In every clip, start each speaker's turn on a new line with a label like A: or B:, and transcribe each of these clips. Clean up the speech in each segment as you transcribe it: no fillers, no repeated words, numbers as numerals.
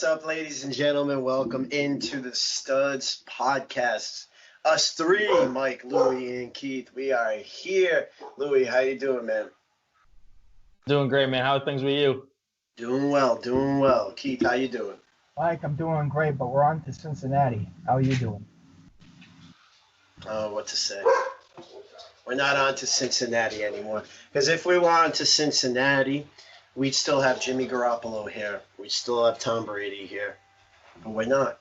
A: What's up, ladies and gentlemen? Welcome into the Studs Podcast. Us three, Mike, Louie, and Keith. We are here. Louie, how you doing, man?
B: Doing great, man. How are things with you?
A: Doing well. Keith, how you doing?
C: Mike, I'm doing great, but we're on to Cincinnati. How are you doing?
A: Oh, what to say? We're not on to Cincinnati anymore. Because if we were on to Cincinnati, we'd still have Jimmy Garoppolo here. We'd still have Tom Brady here. But we're not.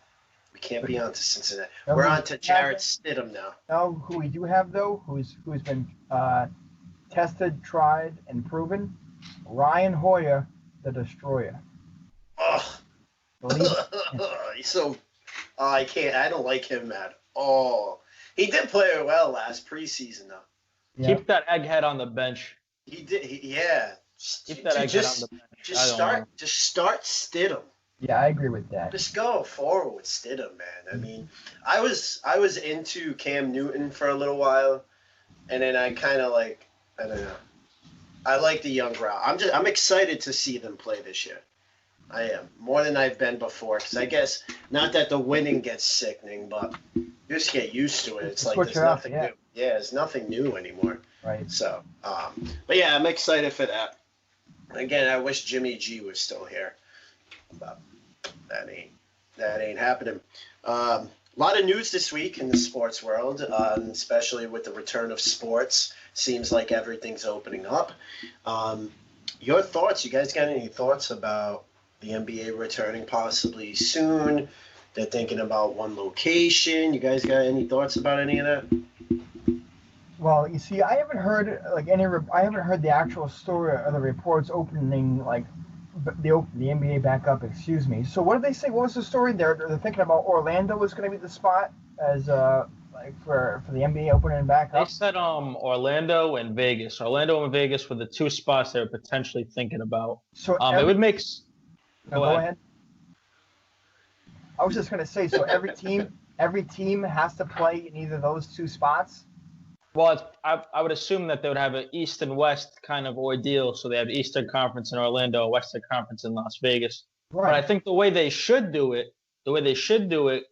A: We can't be on to Cincinnati. We're on to Jarrett Stidham now.
C: No, who we do have, though, who's been tested, tried, and proven? Ryan Hoyer, the Destroyer.
A: Oh. He's so... I don't like him at all. He did play well last preseason, though.
B: Yeah. Keep that egghead on the bench.
A: He did. Yeah.
B: Keep that egghead on the bench.
A: Just start Stidham.
C: Yeah, I agree with that.
A: Just go forward with Stidham, man. I mean, I was into Cam Newton for a little while, and then I kind of I don't know. I like the young route. I'm excited to see them play this year. I am more than I've been before, because I guess not that the winning gets sickening, but you just get used to it. It's like there's nothing new. Yeah, there's nothing new anymore.
C: Right.
A: So, but yeah, I'm excited for that. Again, I wish Jimmy G was still here, but that ain't happening. A lot of news this week in the sports world, especially with the return of sports. Seems like everything's opening up. Your thoughts? You guys got any thoughts about the NBA returning possibly soon? They're thinking about one location. You guys got any thoughts about any of that?
C: Well, you see, I haven't heard the actual story or the reports opening the NBA back up. Excuse me. So what did they say? What was the story? They're thinking about Orlando was going to be the spot as for the NBA opening back up.
B: They said Orlando and Vegas. Orlando and Vegas were the two spots they were potentially thinking about.
C: So
B: it would make.
C: Go ahead. I was just going to say, so every team has to play in either of those two spots.
B: Well, I would assume that they would have an East and West kind of ordeal. So they have Eastern Conference in Orlando, Western Conference in Las Vegas. Right. But I think the way they should do it,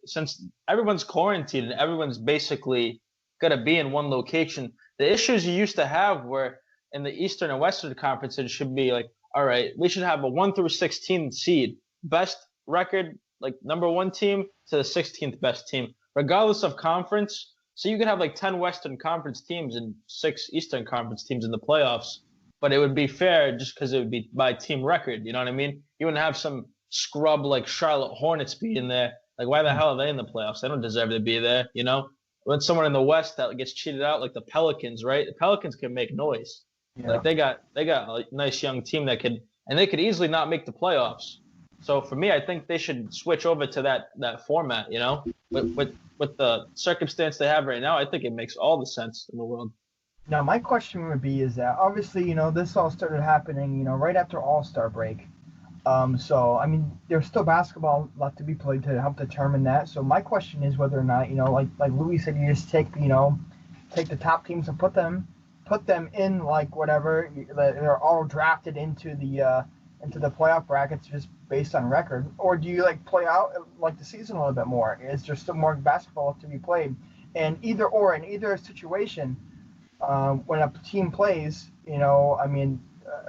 B: since everyone's quarantined and everyone's basically going to be in one location, the issues you used to have were in the Eastern and Western Conferences should be like, all right, we should have a 1 through 16 seed, best record, like number one team to the 16th best team, regardless of conference. So you could have like 10 Western Conference teams and 6 Eastern Conference teams in the playoffs, but it would be fair just because it would be by team record. You know what I mean? You wouldn't have some scrub like Charlotte Hornets be in there. Like, why the hell are they in the playoffs? They don't deserve to be there, you know? When someone in the West that gets cheated out, like the Pelicans, right? The Pelicans can make noise. Yeah. Like they got a nice young team they could easily not make the playoffs. So for me, I think they should switch over to that format, you know? With the circumstance they have right now, I think it makes all the sense in the world.
C: Now, my question would be is that obviously, you know, this all started happening, you know, right after All-Star break. So, I mean, there's still basketball left to be played to help determine that. So my question is whether or not, you know, like Louie said, you just take the top teams and put them in like whatever, they're all drafted into the playoff brackets just based on record, or do you like play out like the season a little bit more? Is there still more basketball to be played? And in either situation, when a team plays, you know, I mean,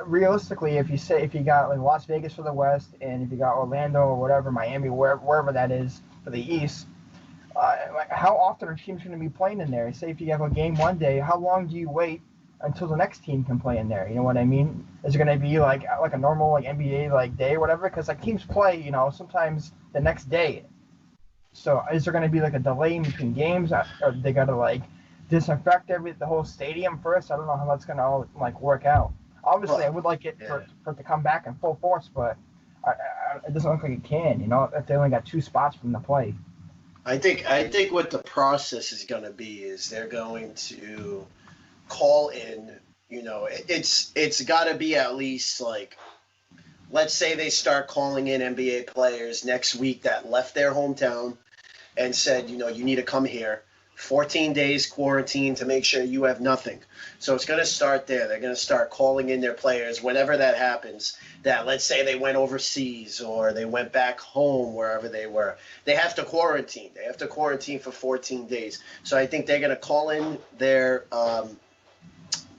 C: realistically, if you got like Las Vegas for the West, and if you got Orlando or whatever, Miami, wherever that is for the East, how often are teams going to be playing in there? Say if you have a game one day, how long do you wait until the next team can play in there? You know what I mean? Is it going to be like a normal like NBA like day or whatever? Because like teams play, you know, sometimes the next day. So is there going to be like a delay in between games, or they got to like disinfect the whole stadium first? I don't know how that's going to all like work out. Obviously, I would like it for it to come back in full force, but it doesn't look like it can. You know, if they only got 2 spots from the play.
A: I think what the process is going to be is they're going to call in, you know, it's got to be at least like, let's say they start calling in NBA players next week that left their hometown and said, you know, you need to come here 14 days quarantine to make sure you have nothing. So it's going to start there. They're going to start calling in their players whenever that happens. That let's say they went overseas or they went back home wherever they were. They have to quarantine. They have to quarantine for 14 days. So I think they're going to call in their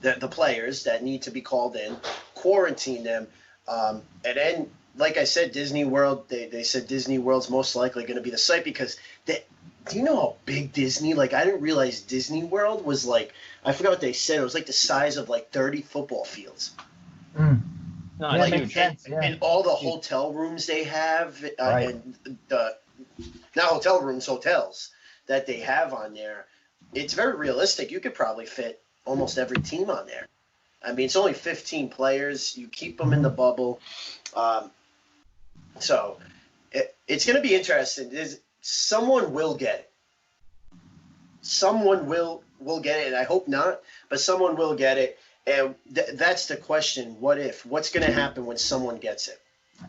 A: the players that need to be called in, quarantine them, and then, like I said, Disney World. They said Disney World's most likely going to be the site because do you know how big Disney? Like, I didn't realize Disney World was like, I forgot what they said. It was like the size of like 30 football fields.
C: No,
B: Yeah,
C: that makes sense. Yeah.
A: And all the hotel rooms they have,
C: Right.
A: and the not hotel rooms, hotels that they have on there, it's very realistic. You could probably fit almost every team on there. I mean, it's only 15 players. You keep them in the bubble. So it's going to be interesting. Someone will get it. Someone will get it, and I hope not, but someone will get it. And that's the question. What if? What's going to happen when someone gets it?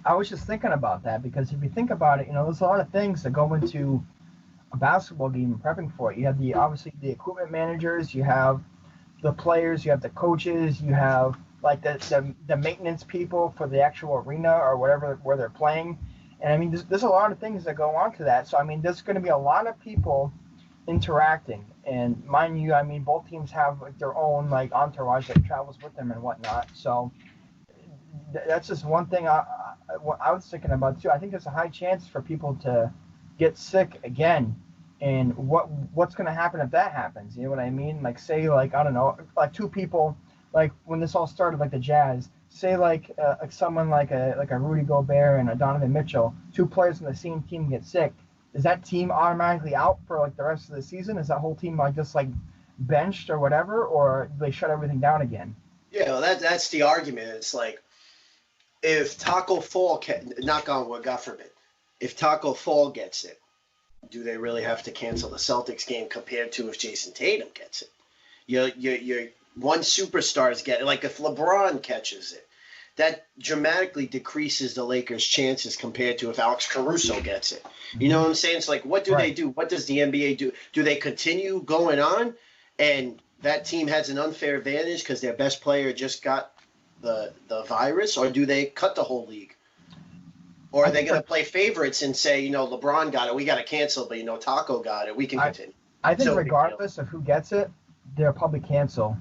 C: I was just thinking about that because if you think about it, there's a lot of things that go into a basketball game and prepping for it. You have obviously the equipment managers, you have the players, you have the coaches, you have like the maintenance people for the actual arena or whatever where they're playing. And I mean, there's a lot of things that go on to that. So I mean, there's going to be a lot of people interacting. And mind you, I mean, both teams have like their own like entourage that travels with them and whatnot. So that's just one thing I was thinking about too. I think there's a high chance for people to get sick again. And what's going to happen if that happens? You know what I mean? Like say like, I don't know, like two people, like when this all started, like the Jazz, say like someone like a Rudy Gobert and a Donovan Mitchell, two players on the same team get sick. Is that team automatically out for like the rest of the season? Is that whole team like just like benched or whatever, or do they shut everything down again?
A: Yeah, well, that's the argument. It's like if Taco Fall, knock on wood, God forbid, if Taco Fall gets it, do they really have to cancel the Celtics game compared to if Jason Tatum gets it? You're one superstar's get it. Like if LeBron catches it, that dramatically decreases the Lakers' chances compared to if Alex Caruso gets it. You know what I'm saying? It's like, what do they do? What does the NBA do? Do they continue going on and that team has an unfair advantage because their best player just got the virus, or do they cut the whole league? Or are they going to play favorites and say, LeBron got it, we got to cancel, but, Taco got it, we can continue?
C: I think regardless of who gets it, they'll probably cancel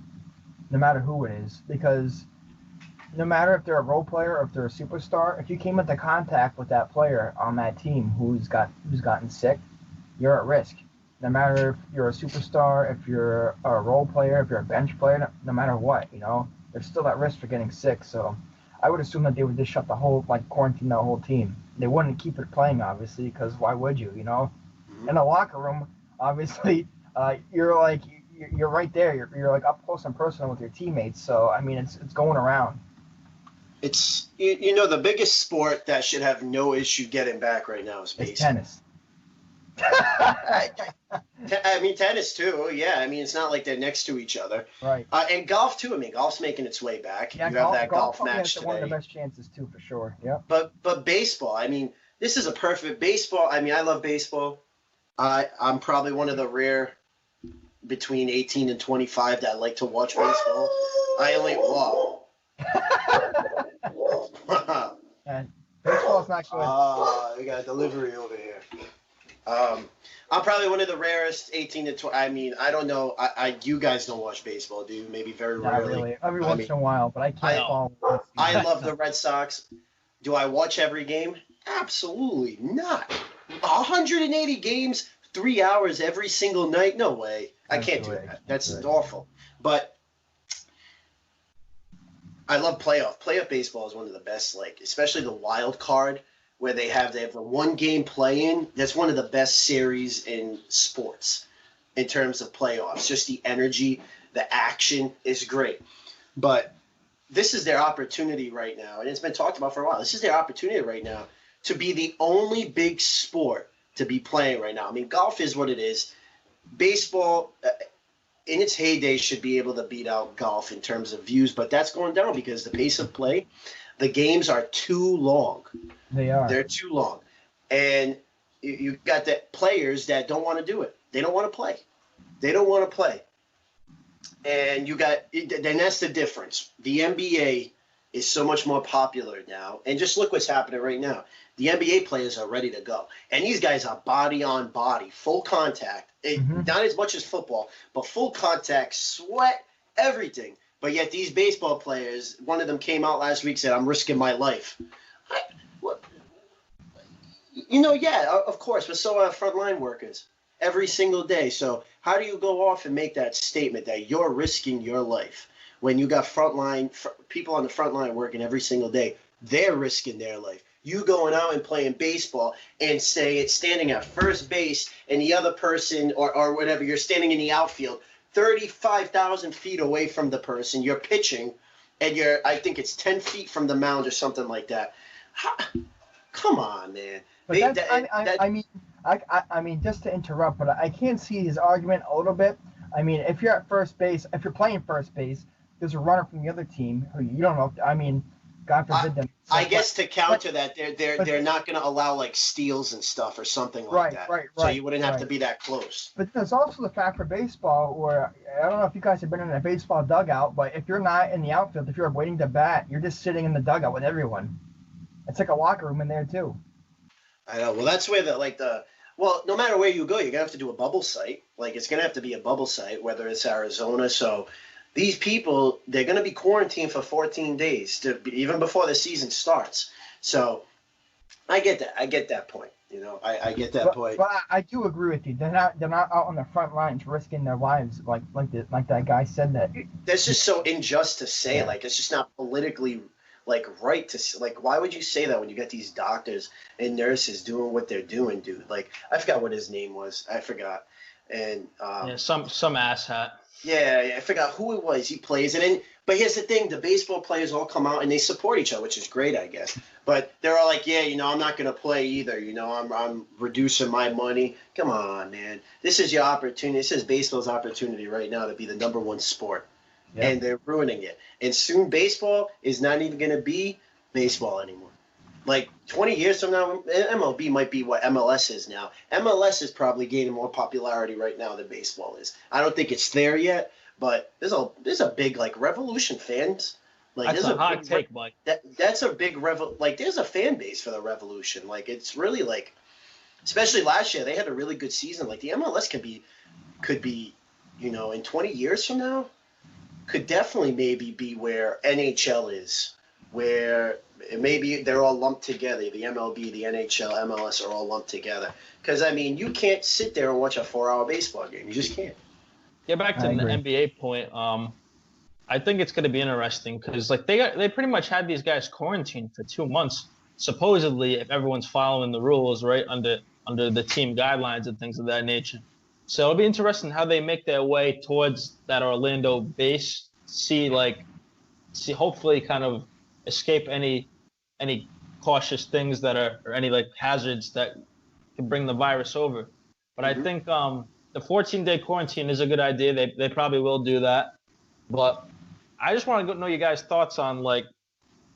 C: no matter who it is, because no matter if they're a role player or if they're a superstar, if you came into contact with that player on that team who's gotten sick, you're at risk. No matter if you're a superstar, if you're a role player, if you're a bench player, no matter what, they're still at risk for getting sick. So I would assume that they would just shut the whole, quarantine the whole team. They wouldn't keep it playing, obviously, because why would you,
A: Mm-hmm.
C: In a locker room, obviously, you're right there. You're like up close and personal with your teammates. So, I mean, it's going around.
A: It's, the biggest sport that should have no issue getting back right now is baseball.
C: It's tennis.
A: I mean, tennis too. Yeah, I mean, it's not like they're next to each other.
C: Right.
A: And golf too. I mean, golf's making its way back.
C: Yeah,
A: you have that golf match
C: today.
A: today.
C: One of the best chances too, for sure. Yeah.
A: But baseball. I mean, this is a perfect baseball. I mean, I love baseball. I'm probably one of the rare between 18 and 25 that like to watch baseball. I only
C: And baseball's not good.
A: We got a delivery over here. I'm probably one of the rarest 18 to 20. I mean, I don't know. You guys don't watch baseball, do you? Maybe very
C: Not
A: rarely.
C: really. Every once in a while, but I can't follow.
A: I love the Red Sox. Do I watch every game? Absolutely not. 180 games, 3 hours every single night? No way. I can't do that. That's awful. But I love playoff. Playoff baseball is one of the best, especially the wild card, where they have the one game play-in. That's one of the best series in sports in terms of playoffs. Just the energy, the action is great. But this is their opportunity right now, and it's been talked about for a while. This is their opportunity right now to be the only big sport to be playing right now. I mean, golf is what it is. Baseball, in its heyday, should be able to beat out golf in terms of views, but that's going down because the pace of play, the games are too long.
C: They are.
A: They're too long. And you've got the players that don't want to do it. They don't want to play. They don't want to play. And that's the difference. The NBA is so much more popular now. And just look what's happening right now. The NBA players are ready to go. And these guys are body on body, full contact. Not as much as football, but full contact, sweat, everything. But yet these baseball players, one of them came out last week, said, I'm risking my life. Of course, but so are frontline workers every single day. So how do you go off and make that statement that you're risking your life when you got people on the front line working every single day? They're risking their life. You going out and playing baseball and say it's standing at first base and the other person or whatever, you're standing in the outfield 35,000 feet away from the person, you're pitching, and I think it's 10 feet from the mound or something like that. Come on, man.
C: But I mean, just to interrupt, but I can't see his argument a little bit. I mean, if you're at first base, if you're playing first base, there's a runner from the other team who you don't know. I mean, God forbid them.
A: I guess to counter that, they're not going to allow like steals and stuff or something like that. Right. So you wouldn't have to be that close.
C: But there's also the fact for baseball where I don't know if you guys have been in a baseball dugout, but if you're not in the outfield, if you're waiting to bat, you're just sitting in the dugout with everyone. It's like a locker room in there too.
A: I know. Well, that's where no matter where you go, you're going to have to do a bubble site. Like, it's going to have to be a bubble site, whether it's Arizona. So these people, they're going to be quarantined for 14 days, even before the season starts. So I get that. I get that point. I get that point.
C: But I do agree with you. They're not out on the front lines risking their lives like that guy said that.
A: That's just so unjust to say. Yeah. Like, it's just not politically right to why would you say that when you got these doctors and nurses doing what they're doing, dude? Like, I forgot what his name was. I forgot. And
B: some asshat.
A: Yeah, I forgot who it was. He plays but here's the thing: the baseball players all come out and they support each other, which is great, I guess. But they're all like, I'm not gonna play either. I'm reducing my money. Come on, man. This is your opportunity. This is baseball's opportunity right now to be the number one sport. Yep. And they're ruining it. And soon baseball is not even going to be baseball anymore. Like 20 years from now, MLB might be what MLS is now. MLS is probably gaining more popularity right now than baseball is. I don't think it's there yet, but there's a big Revolution fans. Like,
B: that's a hot take, Mike.
A: That's a big there's a fan base for the Revolution. Like, it's really especially last year they had a really good season. Like, the MLS could be in 20 years from now. Could definitely maybe be where NHL is, where maybe they're all lumped together. The MLB, the NHL, MLS are all lumped together. Because, I mean, you can't sit there and watch a 4-hour baseball game. You just can't.
B: Get back to the NBA point. I think it's going to be interesting because, they pretty much had these guys quarantined for 2 months, supposedly, if everyone's following the rules, right, under the team guidelines and things of that nature. So it'll be interesting how they make their way towards that Orlando base. See hopefully kind of escape any cautious things that are or any hazards that can bring the virus over. But I think the 14-day quarantine is a good idea. They probably will do that. But I just want to know you guys' thoughts on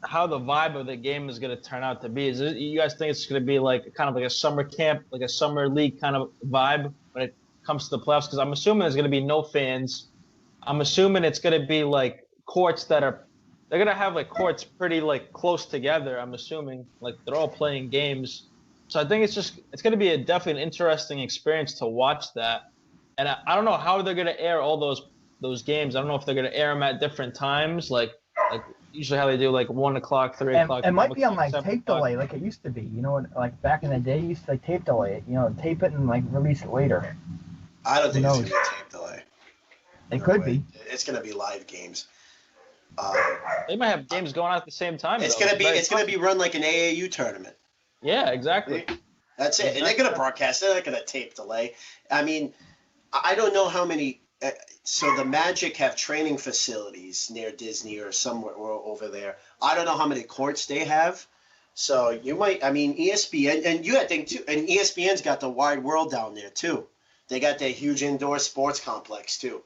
B: how the vibe of the game is going to turn out to be. You guys think it's going to be kind of a summer camp, like a summer league kind of vibe when it comes to the playoffs? Because I'm assuming there's going to be no fans. I'm assuming it's going to be courts they're going to have courts pretty close together. I'm assuming they're all playing games. So I think it's going to be definitely an interesting experience to watch that. And I don't know how they're going to air all those games. I don't know if they're going to air them at different times, usually how they do 1 o'clock, 3 o'clock.
C: It might be on tape delay like it used to be. Back in the day, you used to tape delay it. Tape it and release it later.
A: I don't think it's going to be a tape delay.
C: It could be.
A: It's going to be live games.
B: They might have games going on at the same time.
A: It's going to be run like an AAU tournament.
B: Yeah, exactly.
A: That's it. And they're going to broadcast. They're not going to tape delay. I mean, I don't know how many. So the Magic have training facilities near Disney or somewhere over there. I don't know how many courts they have. So you might. I mean, ESPN and you, I think too. And ESPN's got the wide world down there too. They got their huge indoor sports complex too.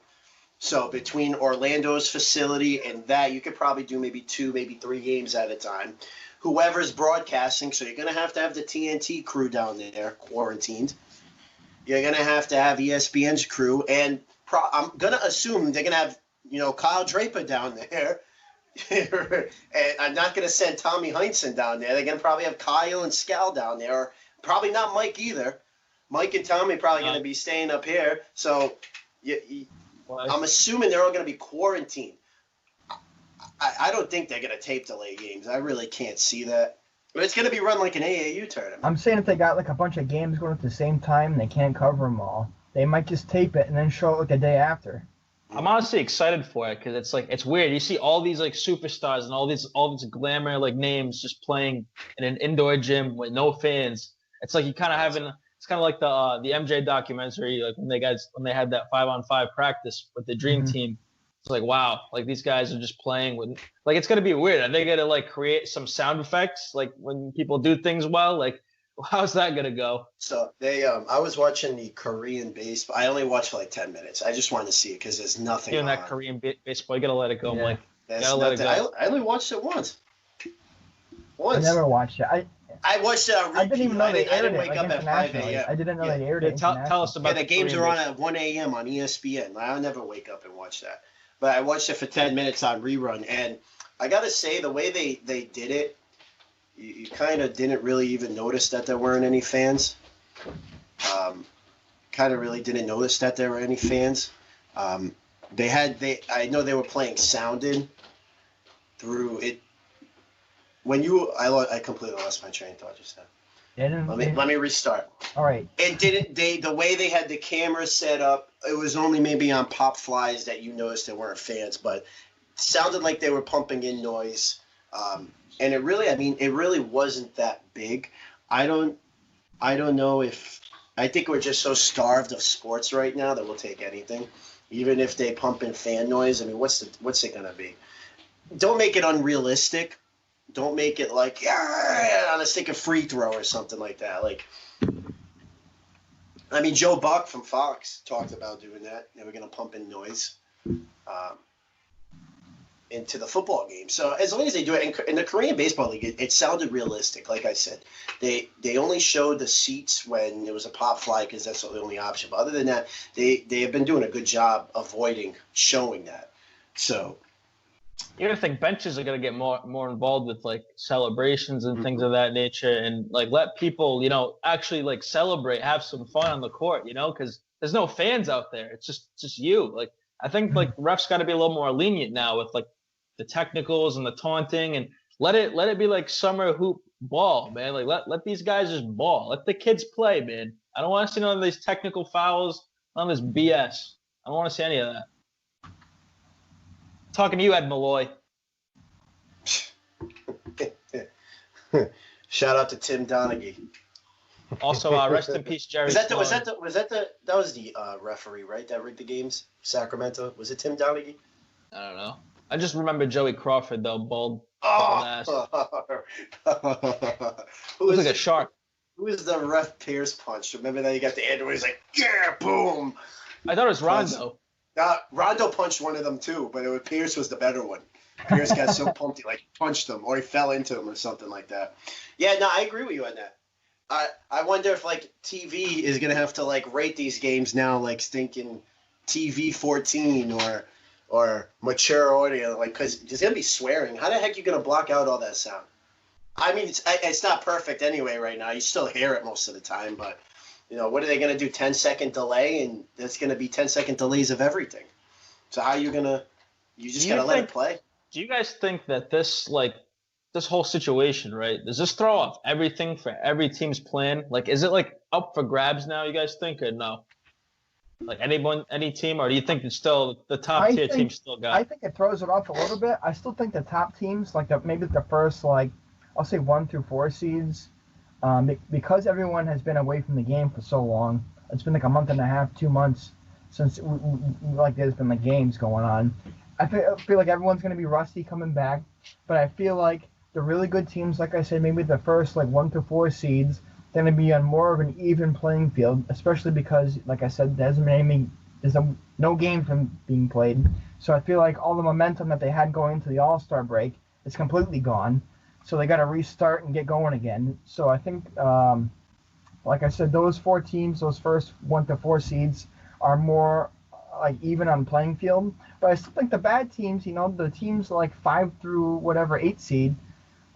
A: So between Orlando's facility and that, you could probably do maybe 2, maybe 3 games at a time. Whoever's broadcasting, so you're going to have the TNT crew down there quarantined. You're going to have ESPN's crew, and I'm going to assume they're going to have, Kyle Draper down there. And I'm not going to send Tommy Heinsohn down there. They're going to probably have Kyle and Scal down there, or probably not Mike either. Mike and Tommy probably going to be staying up here. So I'm assuming they're all going to be quarantined. I don't think they're going to tape delay games. I really can't see that. But it's going to be run like an AAU tournament.
C: I'm saying if they got like a bunch of games going at the same time and they can't cover them all, they might just tape it and then show it like a day after.
B: I'm honestly excited for it because it's weird. You see all these like superstars and all this glamour like names just playing in an indoor gym with no fans. It's like you kind of having. It's kind of like the MJ documentary, like when they had that 5-on-5 practice with the Dream Team. It's like, wow, like these guys are just playing with, like, it's gonna be weird. Are they gonna like create some sound effects like when people do things well? Like, how's that gonna go?
A: So I was watching the Korean baseball. I only watched for like 10 minutes. I just wanted to see it because there's nothing.
B: Doing that Korean baseball, you gotta let it go,
A: yeah.
B: Mike.
A: Gotta let it go. I only watched it once.
C: I never watched it.
A: I watched it on repeat.
C: I didn't even know they aired it. I didn't
A: wake up at 5 a.m.
C: I didn't know they aired it.
B: Tell us about
A: the games are on at 1 a.m. on ESPN. I never wake up and watch that. But I watched it for 10 minutes on rerun. And I got to say, the way they did it, you kind of didn't really even notice that there weren't any fans. Kind of really didn't notice that there were any fans. I know they were playing sound in through it. I completely lost my train of thought just now. Let me restart.
C: All right.
A: The way they had the camera set up, it was only maybe on pop flies that you noticed there weren't fans, but it sounded like they were pumping in noise. And it really wasn't that big. I don't know I think we're just so starved of sports right now that we'll take anything. Even if they pump in fan noise, I mean, what's it gonna be? Don't make it unrealistic. Don't make it like on a stick of free throw or something like that. Like, I mean, Joe Buck from Fox talked about doing that. They were going to pump in noise into the football game. So as long as they do it in the Korean Baseball League, it sounded realistic. Like I said, they only showed the seats when it was a pop fly because that's the only option. But other than that, they have been doing a good job avoiding showing that. So.
B: You gotta think benches are gonna get more involved with like celebrations and things of that nature, and like let people, actually like celebrate, have some fun on the court, because there's no fans out there. It's just you. Like I think like refs got to be a little more lenient now with like the technicals and the taunting, and let it be like summer hoop ball, man. Like let these guys just ball. Let the kids play, man. I don't want to see none of these technical fouls, none of this BS. I don't want to see any of that. Talking to you, Ed Malloy.
A: Shout out to Tim Donaghy.
B: Also, rest in peace, Jerry.
A: Was that the referee, right? That rigged the games, Sacramento. Was it Tim Donaghy?
B: I don't know. I just remember Joey Crawford though, bald ass. Who was like a shark?
A: Who was the ref Pierce punch? Remember that you got the end where he's like, yeah, boom.
B: I thought it was Rondo.
A: Rondo punched one of them too, but Pierce was the better one. Pierce got so pumped he like punched him or he fell into him or something like that. Yeah, no, I agree with you on that. I wonder if like TV is gonna have to like rate these games now like stinking TV 14 or mature audio, like, because there's gonna be swearing. How the heck are you gonna block out all that sound? I mean, it's not perfect anyway right now. You still hear it most of the time, but what are they gonna do? 10-second delay, and there's gonna be 10-second delays of everything. So how are you gonna? You just gotta let it play.
B: Do you guys think that this whole situation, right? Does this throw off everything for every team's plan? Like, is it like up for grabs now? You guys think, or no? Like any team, or do you think it's still the top tier teams still got?
C: I think it throws it off a little bit. I still think the top teams, like maybe the first, like I'll say 1 through 4 seeds, because everyone has been away from the game for so long. It's been like a month and a half, 2 months since there's been like games going on. I feel like everyone's going to be rusty coming back, but I feel like the really good teams, like I said, maybe the first like 1 through 4 seeds, they're going to be on more of an even playing field, especially because, like I said, there's no game from being played. So I feel like all the momentum that they had going into the All-Star break is completely gone. So they got to restart and get going again. So I think Like I said, those 4 teams, those first 1 to 4 seeds, are more like even on playing field. But I still think the bad teams, the teams like 5 through whatever 8 seed,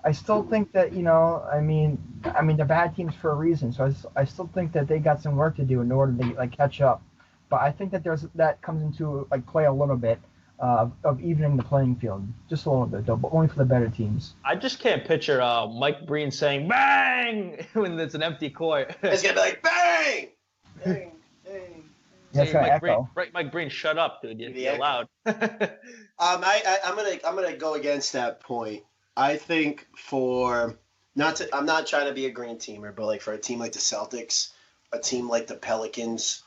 C: I still think that I mean the bad teams for a reason. So I still think that they got some work to do in order to like catch up. But I think that that comes into like play a little bit of evening the playing field, just a little bit though, but only for the better teams.
B: I just can't picture Mike Breen saying "bang" when it's an empty court.
A: It's gonna be like bang, bang, bang.
C: Yeah, it's gonna echo.
B: Mike Breen, shut up, dude. You're loud.
A: I'm gonna go against that point. I think I'm not trying to be a green teamer, but like for a team like the Celtics, a team like the Pelicans,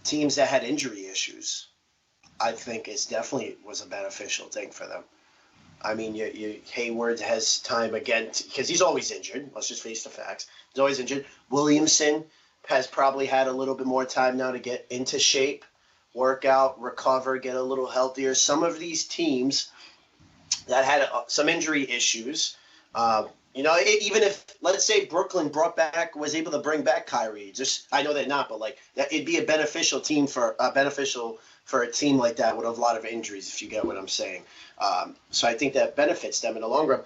A: teams that had injury issues, I think it definitely was a beneficial thing for them. I mean, Hayward has time again because he's always injured. Let's just face the facts. He's always injured. Williamson has probably had a little bit more time now to get into shape, work out, recover, get a little healthier. Some of these teams that had some injury issues, even if, let's say, Brooklyn was able to bring back Kyrie. I know they're not, but like that, it'd be a beneficial for a team like that with a lot of injuries, if you get what I'm saying. So I think that benefits them in the long run.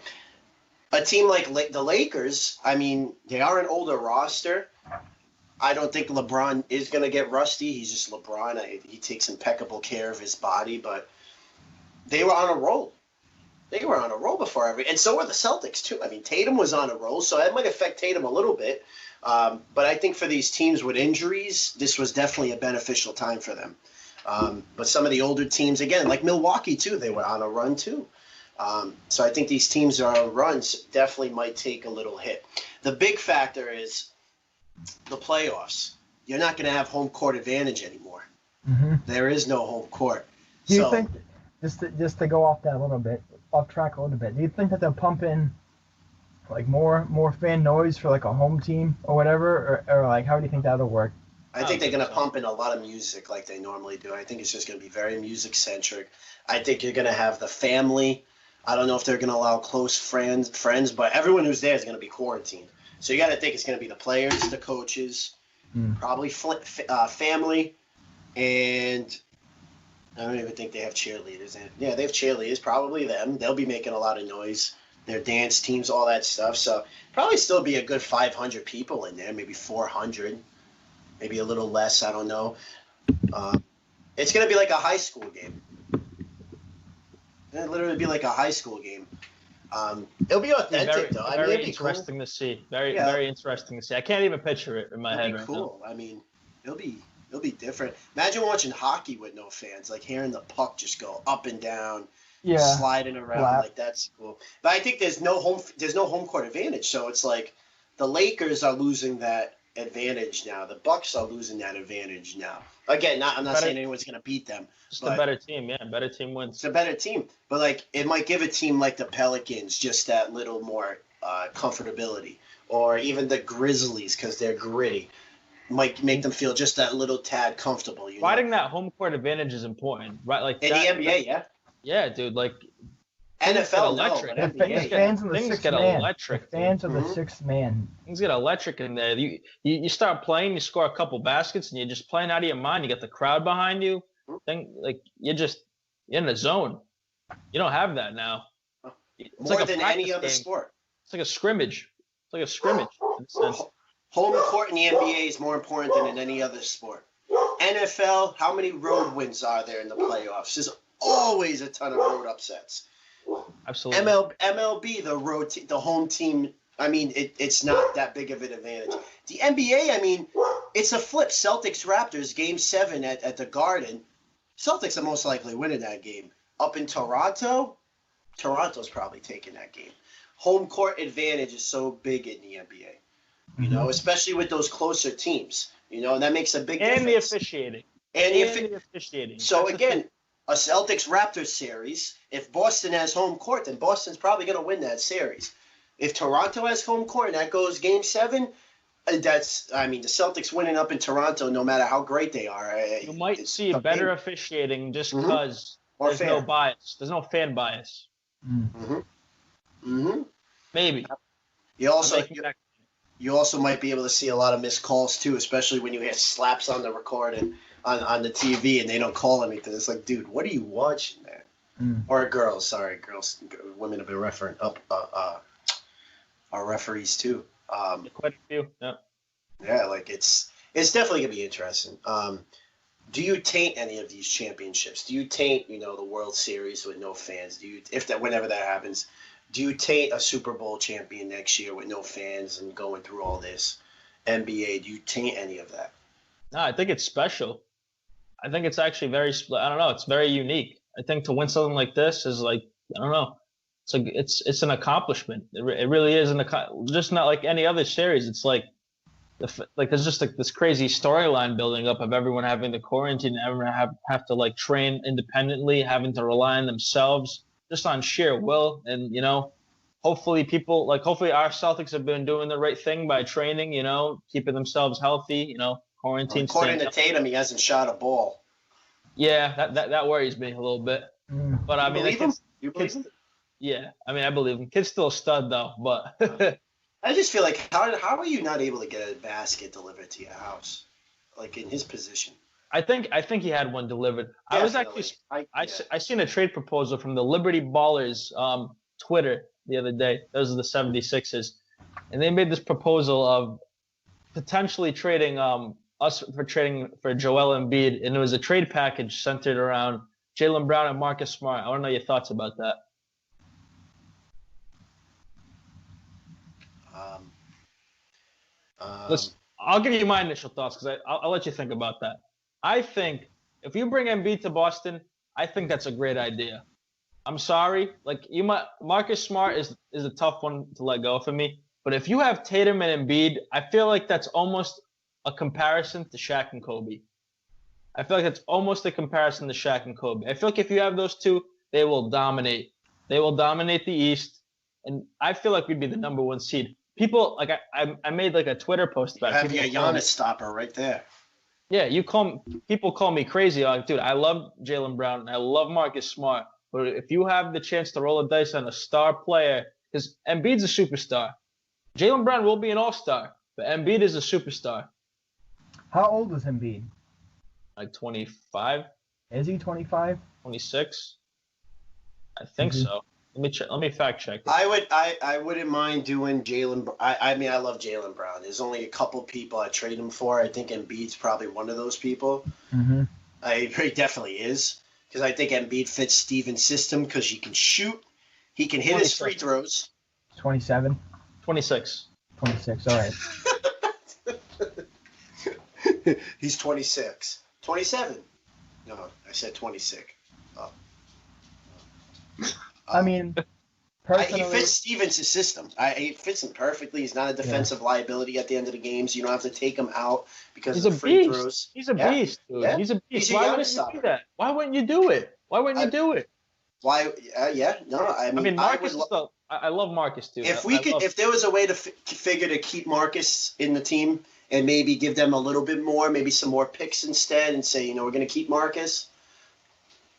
A: A team like the Lakers, I mean, they are an older roster. I don't think LeBron is going to get rusty. He's just LeBron. He takes impeccable care of his body, but they were on a roll. They were on a roll before and so were the Celtics too. I mean, Tatum was on a roll, so that might affect Tatum a little bit. But I think for these teams with injuries, this was definitely a beneficial time for them. But some of the older teams, again, like Milwaukee too, they were on a run too. So I think these teams that are on runs definitely might take a little hit. The big factor is the playoffs. You're not going to have home court advantage anymore.
C: Mm-hmm.
A: There is no home court.
C: Do you think, just to go off track a little bit, do you think that they'll pump in like more fan noise for like a home team or whatever, or like how do you think that'll work?
A: I think they're going to pump in a lot of music like they normally do. I think it's just going to be very music centric. I think you're going to have the family. I don't know if they're going to allow close friends, but everyone who's there is going to be quarantined. So you got to think it's going to be the players, the coaches, probably family, and I don't even think they have cheerleaders. Yeah, they have cheerleaders, probably them. They'll be making a lot of noise. Their dance teams, all that stuff. So probably still be a good 500 people in there, maybe 400, maybe a little less. I don't know. It's going to be like a high school game. It'll literally be like a high school game. It'll be authentic, though.
B: Very interesting to see. Very interesting to see. I can't even picture it in my head right
A: cool. Now. I mean, it'll be different. Imagine watching hockey with no fans, like hearing the puck just go up and down, sliding around. Like that's cool. But I think there's no home court advantage. So it's like the Lakers are losing that advantage now. The Bucks are losing that advantage now. Again, I'm not saying anyone's going to beat them.
B: Just a better team, yeah. Better team wins.
A: It's a better team. But like it might give a team like the Pelicans just that little more comfortability, or even the Grizzlies because they're gritty. Might make them feel just that little tad comfortable.
B: Fighting that home court advantage is important, right? Like
A: in the NBA, yeah.
B: Yeah, dude. Like
A: NFL,
C: electric. The fans of the sixth man. Electric. The fans of the sixth man.
B: Things get electric in there. You start playing, you score a couple baskets, and you're just playing out of your mind. You got the crowd behind you. You're in the zone. You don't have that now.
A: It's more like than any other sport.
B: It's like a scrimmage. In a sense.
A: Home court in the NBA is more important than in any other sport. NFL, how many road wins are there in the playoffs? There's always a ton of road upsets.
B: Absolutely.
A: MLB, the home team, I mean, it's not that big of an advantage. The NBA, I mean, it's a flip. Celtics Raptors, Game 7 at the Garden. Celtics are most likely winning that game. Up in Toronto's probably taking that game. Home court advantage is so big in the NBA. You know, especially with those closer teams, and that makes a big difference.
B: And the officiating.
A: And the officiating. So, again, a Celtics-Raptors series, if Boston has home court, then Boston's probably going to win that series. If Toronto has home court and that goes Game 7, the Celtics winning up in Toronto, no matter how great they are.
B: You might see better officiating just because there's no bias. There's no fan bias.
C: Mm-hmm.
A: Mm-hmm.
B: Maybe.
A: You also You also might be able to see a lot of missed calls too, especially when you hear slaps on the recording on the TV and they don't call anything. It's like, dude, what are you watching, man? Or girls, women have been are referees too.
B: Quite a few. Yeah.
A: Yeah, like it's definitely gonna be interesting. Do you taint any of these championships? Do you taint, the World Series with no fans? Whenever that happens, do you taint a Super Bowl champion next year with no fans and going through all this? NBA, do you taint any of that?
B: No, I think it's special. I think it's actually I don't know, it's very unique. I think to win something like this is like, I don't know. It's like it's an accomplishment. It really is just not like any other series. It's like there's just like this crazy storyline building up of everyone having to quarantine, everyone have to like train independently, having to rely on themselves, just on sheer will. And hopefully our Celtics have been doing the right thing by training, keeping themselves healthy, quarantine.
A: According to Tatum, he hasn't shot a ball.
B: Yeah, that worries me a little bit. But I mean,
A: you believe him?
B: Yeah, I mean, I believe him. Kid's still a stud though, but.
A: I just feel like how are you not able to get a basket delivered to your house, like in his position?
B: I think he had one delivered. Definitely. I was actually I seen a trade proposal from the Liberty Ballers Twitter the other day. Those are the 76ers, and they made this proposal of potentially trading us for Joel Embiid, and it was a trade package centered around Jaylen Brown and Marcus Smart. I want to know your thoughts about that. Listen, I'll give you my initial thoughts because I'll let you think about that. I think if you bring Embiid to Boston, I think that's a great idea. I'm sorry, Marcus Smart is a tough one to let go for me. But if you have Tatum and Embiid, I feel like that's almost a comparison to Shaq and Kobe. I feel like that's almost a comparison to Shaq and Kobe. I feel like if you have those two, they will dominate. They will dominate the East, and I feel like we'd be the number one seed. People I made like a Twitter post about it.
A: You have your Giannis stopper right there.
B: Yeah, people call me crazy. Like, dude, I love Jaylen Brown and I love Marcus Smart, but if you have the chance to roll a dice on a star player, because Embiid's a superstar, Jaylen Brown will be an all-star, but Embiid is a superstar.
C: How old is Embiid?
B: Like 25.
C: Is he 25?
B: 26. I think so. Let me fact check it.
A: I wouldn't mind doing Jaylen. I mean, I love Jaylen Brown. There's only a couple people I trade him for. I think Embiid's probably one of those people.
C: Mm-hmm.
A: He definitely is, because I think Embiid fits Steven's system because he can shoot, he can hit his free throws.
C: 27.
B: 26.
C: 26. All
A: right. He's 26. 27. No, I said 26. Oh.
C: I mean, personally,
A: he fits Stevens' system. He fits him perfectly. He's not a defensive liability at the end of the games. You don't have to take him out because of free throws.
B: He's a beast, dude.
A: Yeah.
B: He's a beast.
A: Why
B: wouldn't you do that? Why wouldn't you do it? Why wouldn't you do it?
A: Why? Yeah. No, I mean
B: Marcus I love Marcus too.
A: If there was a way to figure to keep Marcus in the team and maybe give them a little bit more, maybe some more picks instead, and say, we're going to keep Marcus,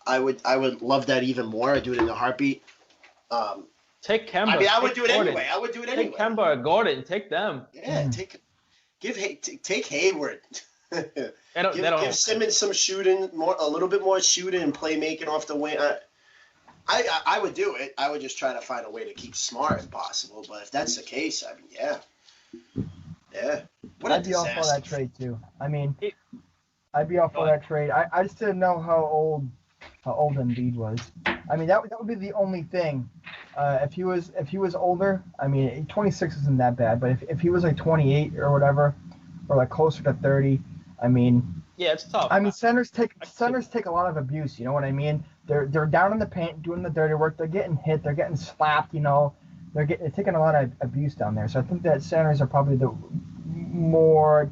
A: I would love that even more. I'd do it in a heartbeat.
B: Take Kemba.
A: I mean, I would do it anyway.
B: Take Kemba or Gordon. Take them.
A: Yeah, take Hayward.
B: Give
A: Simmons some shooting, a little bit more shooting and playmaking off the wing. I would do it. I would just try to find a way to keep Smart if possible. But if that's the case, I mean, yeah.
C: I'd be all for that trade too. I mean, I'd be all for that trade. I just didn't know how old Embiid was. I mean, that would be the only thing. If he was older, I mean, 26 isn't that bad. But if he was like 28 or whatever, or like closer to 30, I mean,
B: yeah, it's tough.
C: I mean, centers take a lot of abuse. You know what I mean? They're down in the paint doing the dirty work. They're getting hit. They're getting slapped. They're taking a lot of abuse down there. So I think that centers are probably the more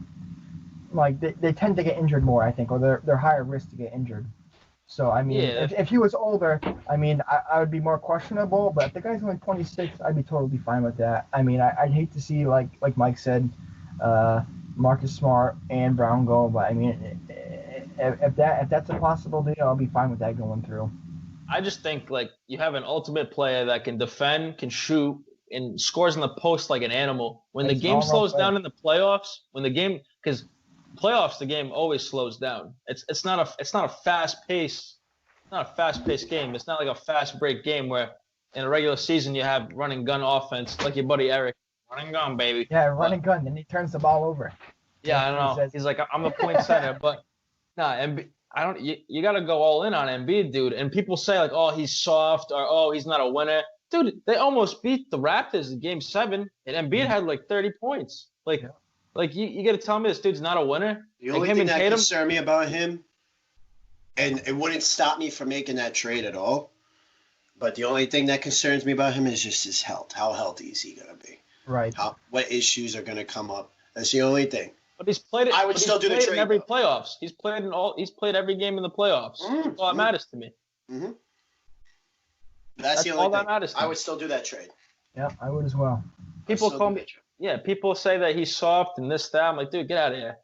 C: like they tend to get injured more. I think, or they're higher risk to get injured. So I mean, if he was older, I mean, I would be more questionable. But if the guy's only 26, I'd be totally fine with that. I mean, I'd hate to see like Mike said, Marcus Smart and Brown go. But I mean, if that's a possible deal, I'll be fine with that going through.
B: I just think like you have an ultimate player that can defend, can shoot, and scores in the post like an animal. When the
C: It's
B: game
C: all
B: slows
C: right.
B: down in the playoffs, because playoffs the game always slows down. It's not a fast pace. It's not a fast paced game. It's not like a fast break game where in a regular season you have run and gun offense like your buddy Eric. Run and gun, baby.
C: Yeah, run and gun, then he turns the ball over.
B: Yeah,
C: That's
B: I
C: what he
B: know.
C: says.
B: He's like, I'm the point center, but nah, I don't. You got to go all in on Embiid, dude. And people say like, oh, he's soft or oh, he's not a winner, dude. They almost beat the Raptors in Game 7, and Embiid had like 30 points. Like you got to tell me this dude's not a winner.
A: The
B: Like
A: only
B: him
A: thing
B: and
A: that
B: Tatum.
A: concerned me about him, and it wouldn't stop me from making that trade at all, but the only thing that concerns me about him is just his health. How healthy is he going to be?
C: Right.
A: What issues are going to come up? That's the only thing.
B: But he's played it.
A: I would still do the
B: in
A: trade,
B: every
A: though.
B: playoffs. He's played every game in the playoffs. That's all that matters to me.
A: Mm-hmm. That's the
B: all
A: only
B: that
A: thing.
B: matters to
A: I
B: me.
A: would still do that trade.
C: Yeah, I would as well.
B: People
A: I'd still
B: call
A: do
B: me.
A: that trade.
B: Yeah, people say that he's soft and this, that. I'm like, dude, get out of here.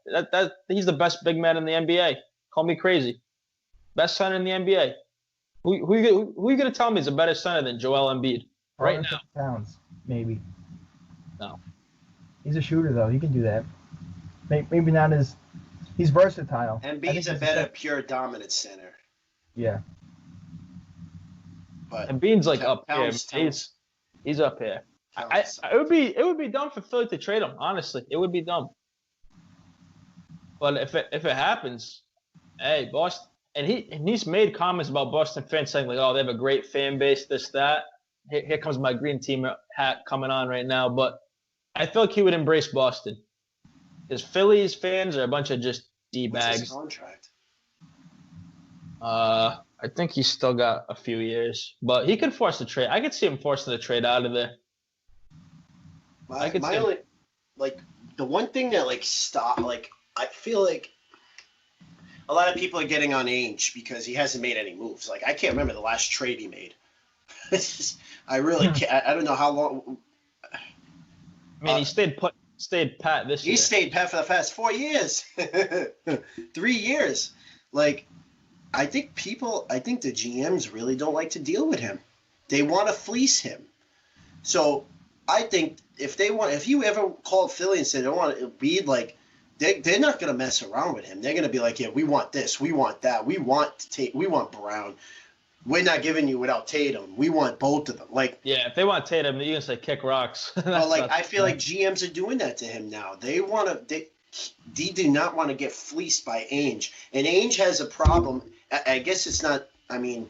B: He's the best big man in the NBA. Call me crazy. Best center in the NBA. Who you gonna tell me is a better center than Joel Embiid right now?
C: Towns, maybe.
B: No.
C: He's a shooter though. He can do that. Maybe not as. He's versatile.
A: Embiid's a better pure dominant center.
C: Yeah.
A: But
B: Embiid's like up here.
A: Towns.
B: He's up here. It would be dumb for Philly to trade him. Honestly, it would be dumb. But if it happens, hey, Boston, and he's made comments about Boston fans saying like, oh, they have a great fan base, this, that. Here comes my green team hat coming on right now. But I feel like he would embrace Boston because Phillies fans are a bunch of just d-bags.
A: What's his contract?
B: I think he's still got a few years, but he could force a trade. I could see him forcing a trade out of there.
A: My only, like, the one thing that, like, I feel like a lot of people are getting on Ainge because he hasn't made any moves. Like, I can't remember the last trade he made. I really can't. I don't know how long.
B: I mean, he stayed pat this year.
A: He stayed pat for the past 4 years. 3 years. Like, I think the GMs really don't like to deal with him. They want to fleece him. So I think if you ever called Philly and said they want to be like, they're not going to mess around with him. They're going to be like, yeah, we want this, we want that, we want Brown. We're not giving you without Tatum. We want both of them. Like,
B: yeah, if they want Tatum, you can say kick rocks.
A: well, like I feel like GMs are doing that to him now. They do not want to get fleeced by Ainge, and Ainge has a problem. I guess it's not. I mean,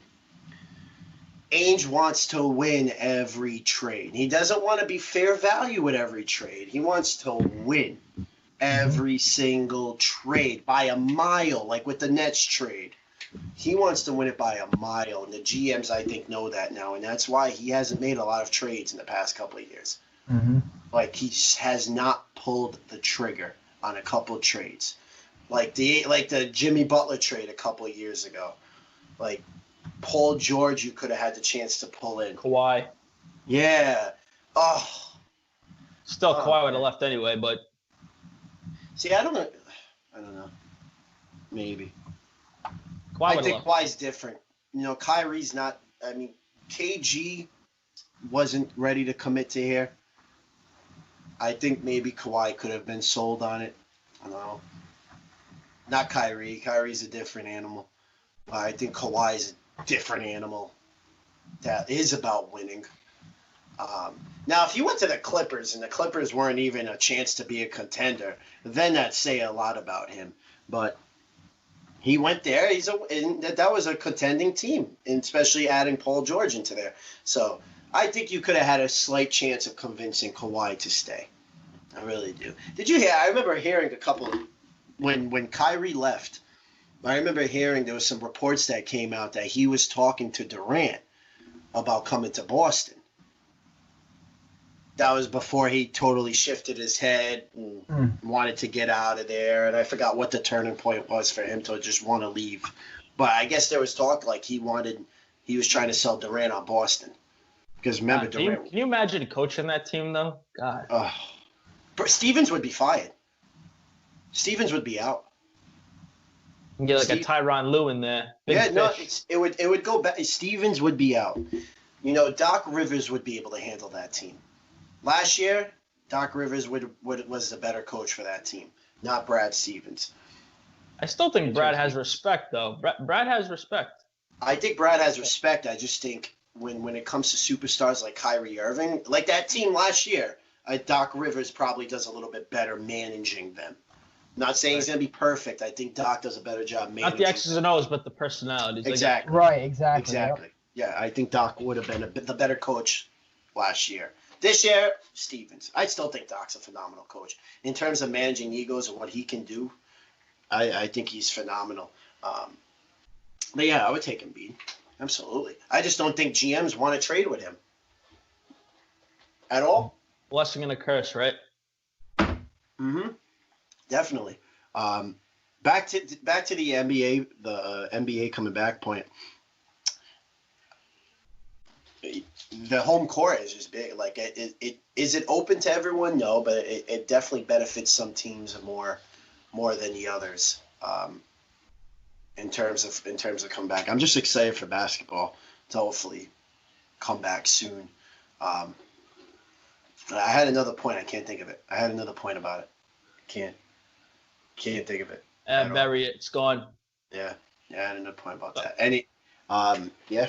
A: Ainge wants to win every trade. He doesn't want to be fair value with every trade. He wants to win every single trade by a mile, like with the Nets trade. He wants to win it by a mile, and the GMs, I think, know that now, and that's why he hasn't made a lot of trades in the past couple of years.
C: Mm-hmm.
A: Like, he has not pulled the trigger on a couple of trades. Like the Jimmy Butler trade a couple of years ago. Like, Paul George, you could have had the chance to pull in.
B: Kawhi.
A: Yeah. Oh.
B: Still, Kawhi would have left anyway, but.
A: See, I don't know. Maybe.
B: Kawhi
A: I think Kawhi's different. You know, Kyrie's not. I mean, KG wasn't ready to commit to here. I think maybe Kawhi could have been sold on it. I don't know. Not Kyrie. Kyrie's a different animal. I think Kawhi's a different animal that is about winning. Now, if you went to the Clippers and the Clippers weren't even a chance to be a contender, then that'd say a lot about him. But he went there. That was a contending team, and especially adding Paul George into there. So I think you could have had a slight chance of convincing Kawhi to stay. I really do. Did you hear? I remember hearing a couple when Kyrie left. I remember hearing there was some reports that came out that he was talking to Durant about coming to Boston. That was before he totally shifted his head and wanted to get out of there. And I forgot what the turning point was for him to just want to leave. But I guess there was talk like he was trying to sell Durant on Boston. Because remember, Durant.
B: Can you imagine coaching that team, though? God.
A: Stevens would be fired. Stevens would be out.
B: You get like a Tyronn Lue in there.
A: It would go back. Stevens would be out. You know, Doc Rivers would be able to handle that team. last year, Doc Rivers was the better coach for that team, not Brad Stevens.
B: I still think Brad has respect, though. Brad has respect.
A: I think Brad has respect. I just think when it comes to superstars like Kyrie Irving, like that team last year, Doc Rivers probably does a little bit better managing them. Not saying he's going to be perfect. I think Doc does a better job managing.
B: Not the X's and O's, but the personalities.
A: Exactly.
C: Right, exactly.
A: Exactly. Yep. Yeah, I think Doc would have been the better coach last year. This year, Stevens. I still think Doc's a phenomenal coach. In terms of managing egos and what he can do, I think he's phenomenal. But yeah, I would take Embiid. Absolutely. I just don't think GMs want to trade with him. At all.
B: Blessing and a curse, right?
A: Mm-hmm. Definitely. Back to the NBA, the NBA coming back point. The home court is just big. Like, is it open to everyone? No, but it definitely benefits some teams more than the others. In terms of comeback, I'm just excited for basketball to hopefully come back soon. I had another point. I can't think of it. I had another point about it. Can't think of it.
B: Bury it. It's gone.
A: Yeah, I had another point about that. Yeah.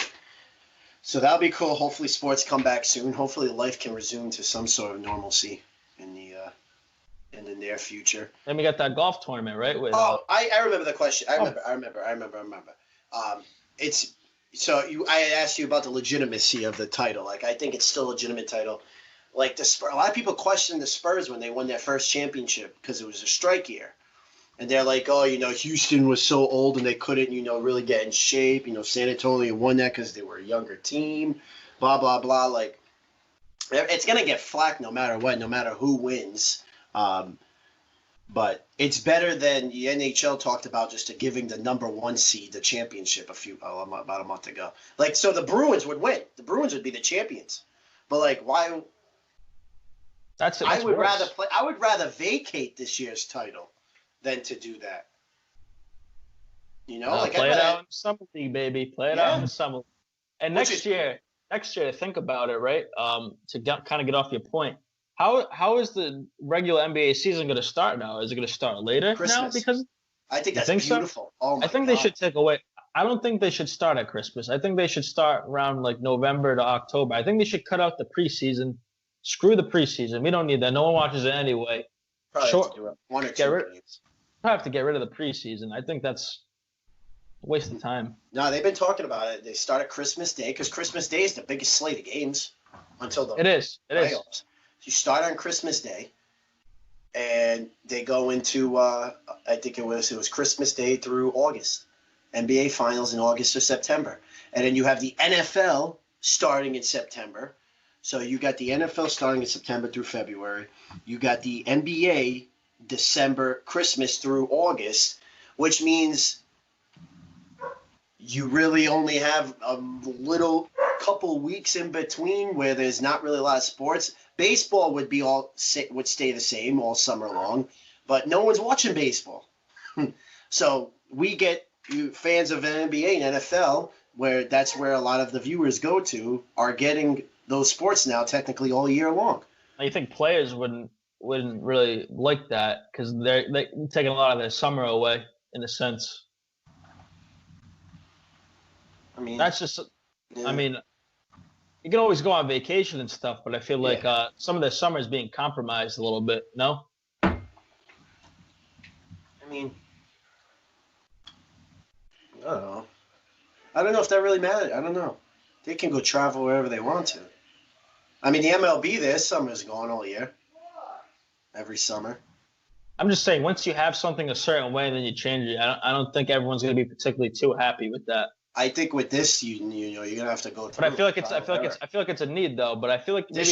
A: So that'll be cool. Hopefully sports come back soon. Hopefully life can resume to some sort of normalcy in the near future.
B: Then we got that golf tournament, right?
A: I remember the question. I remember. It's so I asked you about the legitimacy of the title. Like, I think it's still a legitimate title. Like a lot of people questioned the Spurs when they won their first championship because it was a strike year. And they're like, oh, Houston was so old and they couldn't, really get in shape. San Antonio won that because they were a younger team, blah, blah, blah. Like, it's going to get flack no matter what, no matter who wins. But it's better than the NHL talked about just giving the number one seed the championship about a month ago. Like, so the Bruins would win. The Bruins would be the champions. But, like, why? I would rather vacate this year's title than to do that.
B: Play it out in the summer league, baby. Play it out in the summer league. And next year, think about it, right? To kind of get off your point, how is the regular NBA season going to start now? Is it going to start later now? Because
A: I think that's beautiful. So? Oh my
B: I think
A: God.
B: They should take away. I don't think they should start at Christmas. I think they should start around like November to October. I think they should cut out the preseason. Screw the preseason. We don't need that. No one watches it anyway.
A: Probably have to do it. One or two games.
B: Have to get rid of the preseason. I think that's a waste of time.
A: No, they've been talking about it. They start at Christmas Day because Christmas Day is the biggest slate of games until the playoffs. You start on Christmas Day, and they go into I think it was Christmas Day through August. NBA Finals in August or September, and then you have the NFL starting in September. So you got the NFL starting in September through February. You got the NBA December, Christmas through August, which means you really only have a little couple weeks in between where there's not really a lot of sports. Baseball would stay the same all summer long, but no one's watching baseball. So we get fans of NBA and NFL, where that's where a lot of the viewers go to, are getting those sports now technically all year long.
B: I think players wouldn't really like that because they're taking a lot of their summer away in a sense.
A: I mean,
B: that's just. Yeah. I mean, you can always go on vacation and stuff, but I feel like some of their summer is being compromised a little bit. No.
A: I mean, I don't know. I don't know if that really matters. I don't know. They can go travel wherever they want to. I mean, the MLB, their summer's gone all year. Every summer.
B: I'm just saying, once you have something a certain way, then you change it. I don't think everyone's going to be particularly too happy with that.
A: I think with this, you're gonna have to go through.
B: But I feel like it's a need though. But I feel like maybe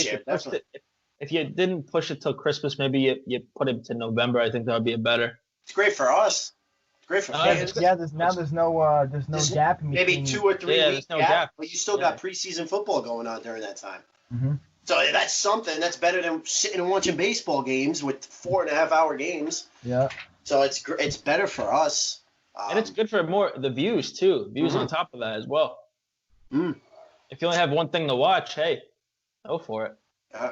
B: if you didn't push it till Christmas, maybe you put it to November. I think that would be better.
A: It's great for us. It's great for fans.
C: Yeah, there's no gap in between.
A: Maybe 2 or 3 weeks
B: no gap.
A: But you still got preseason football going on during that time.
C: Mm-hmm.
A: So that's something. That's better than sitting and watching baseball games with 4.5-hour games.
C: Yeah.
A: So it's better for us.
B: And it's good for the views too. Views on top of that as well.
A: Mm.
B: If you only have one thing to watch, hey, go for it.
A: Yeah.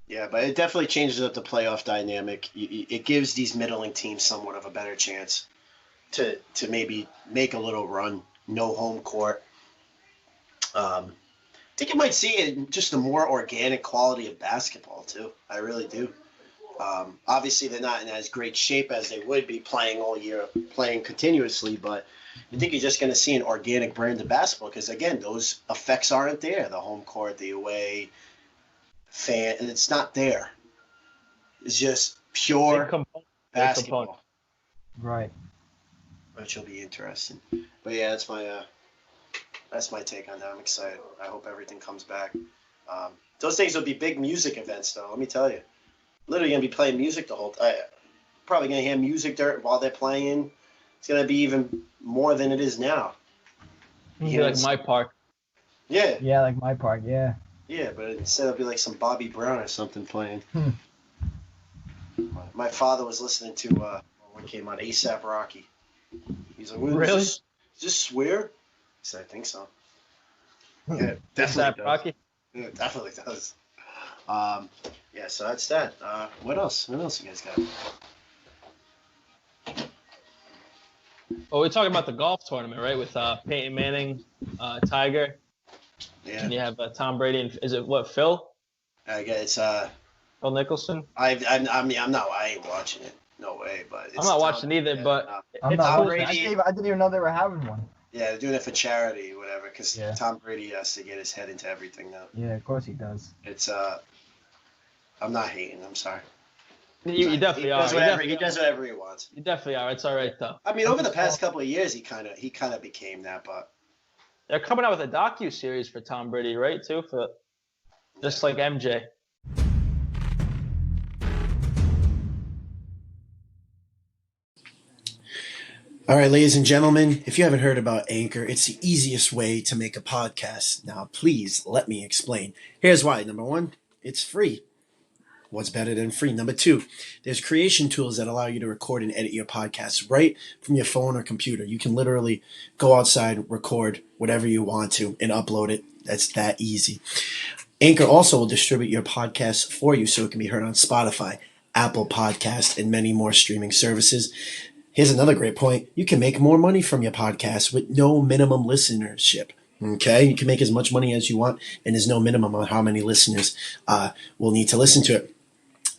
A: Yeah, but it definitely changes up the playoff dynamic. It gives these middling teams somewhat of a better chance to maybe make a little run. No home court. I think you might see it in just a more organic quality of basketball too. I really do. Obviously, they're not in as great shape as they would be playing all year, playing continuously. But I think you're just going to see an organic brand of basketball because again, those effects aren't there. The home court, the away fan, and it's not there. It's just pure
B: Big component.
A: basketball,
C: Right.
A: which will be interesting. But yeah, that's my take on that. I'm excited. I hope everything comes back. Those things will be big music events, though. Let me tell you. Literally gonna be playing music the whole time. Probably gonna hear music while they're playing. It's gonna be even more than it is now.
B: Be like my park.
A: Yeah.
C: Yeah, like my park. Yeah.
A: Yeah, but instead it'll be like some Bobby Brown or something playing. My father was listening to when it came on A$AP Rocky. He's like,
B: Really?
A: Does this swear? I said, I think so. Yeah, definitely
B: A$AP
A: does.
B: Rocky.
A: Yeah, it definitely does. Yeah, so that's that. What else? What else you guys got?
B: Oh, we're talking about the golf tournament, right? With Peyton Manning, Tiger,
A: Yeah,
B: and you have Tom Brady and is it what Phil?
A: I guess
B: Phil Nicholson.
A: I ain't watching it. No way, but it's
B: I'm not watching either, but
C: I'm
B: it's
C: not
B: cool.
C: watching. I didn't even know they were having one.
A: Yeah, they're doing it for charity, or whatever. Because
C: Yeah.
A: Tom Brady has to get his head into everything now.
C: Yeah, of course he does.
A: It's I'm not hating. I'm sorry.
B: You definitely are.
A: He does whatever he wants.
B: You definitely are. It's all right though.
A: I mean, over the past couple of years, he kind of became that, but
B: They're coming out with a docu-series for Tom Brady, right? Too for just like MJ.
D: All right, ladies and gentlemen, if you haven't heard about Anchor, it's the easiest way to make a podcast. Now, please let me explain. Here's why. Number one, it's free. What's better than free? Number two, there's creation tools that allow you to record and edit your podcast right from your phone or computer. You can literally go outside, record whatever you want to, and upload it. That's that easy. Anchor also will distribute your podcast for you so it can be heard on Spotify, Apple Podcast, and many more streaming services. Here's another great point. You can make more money from your podcast with no minimum listenership. Okay, you can make as much money as you want, and there's no minimum on how many listeners will need to listen to it.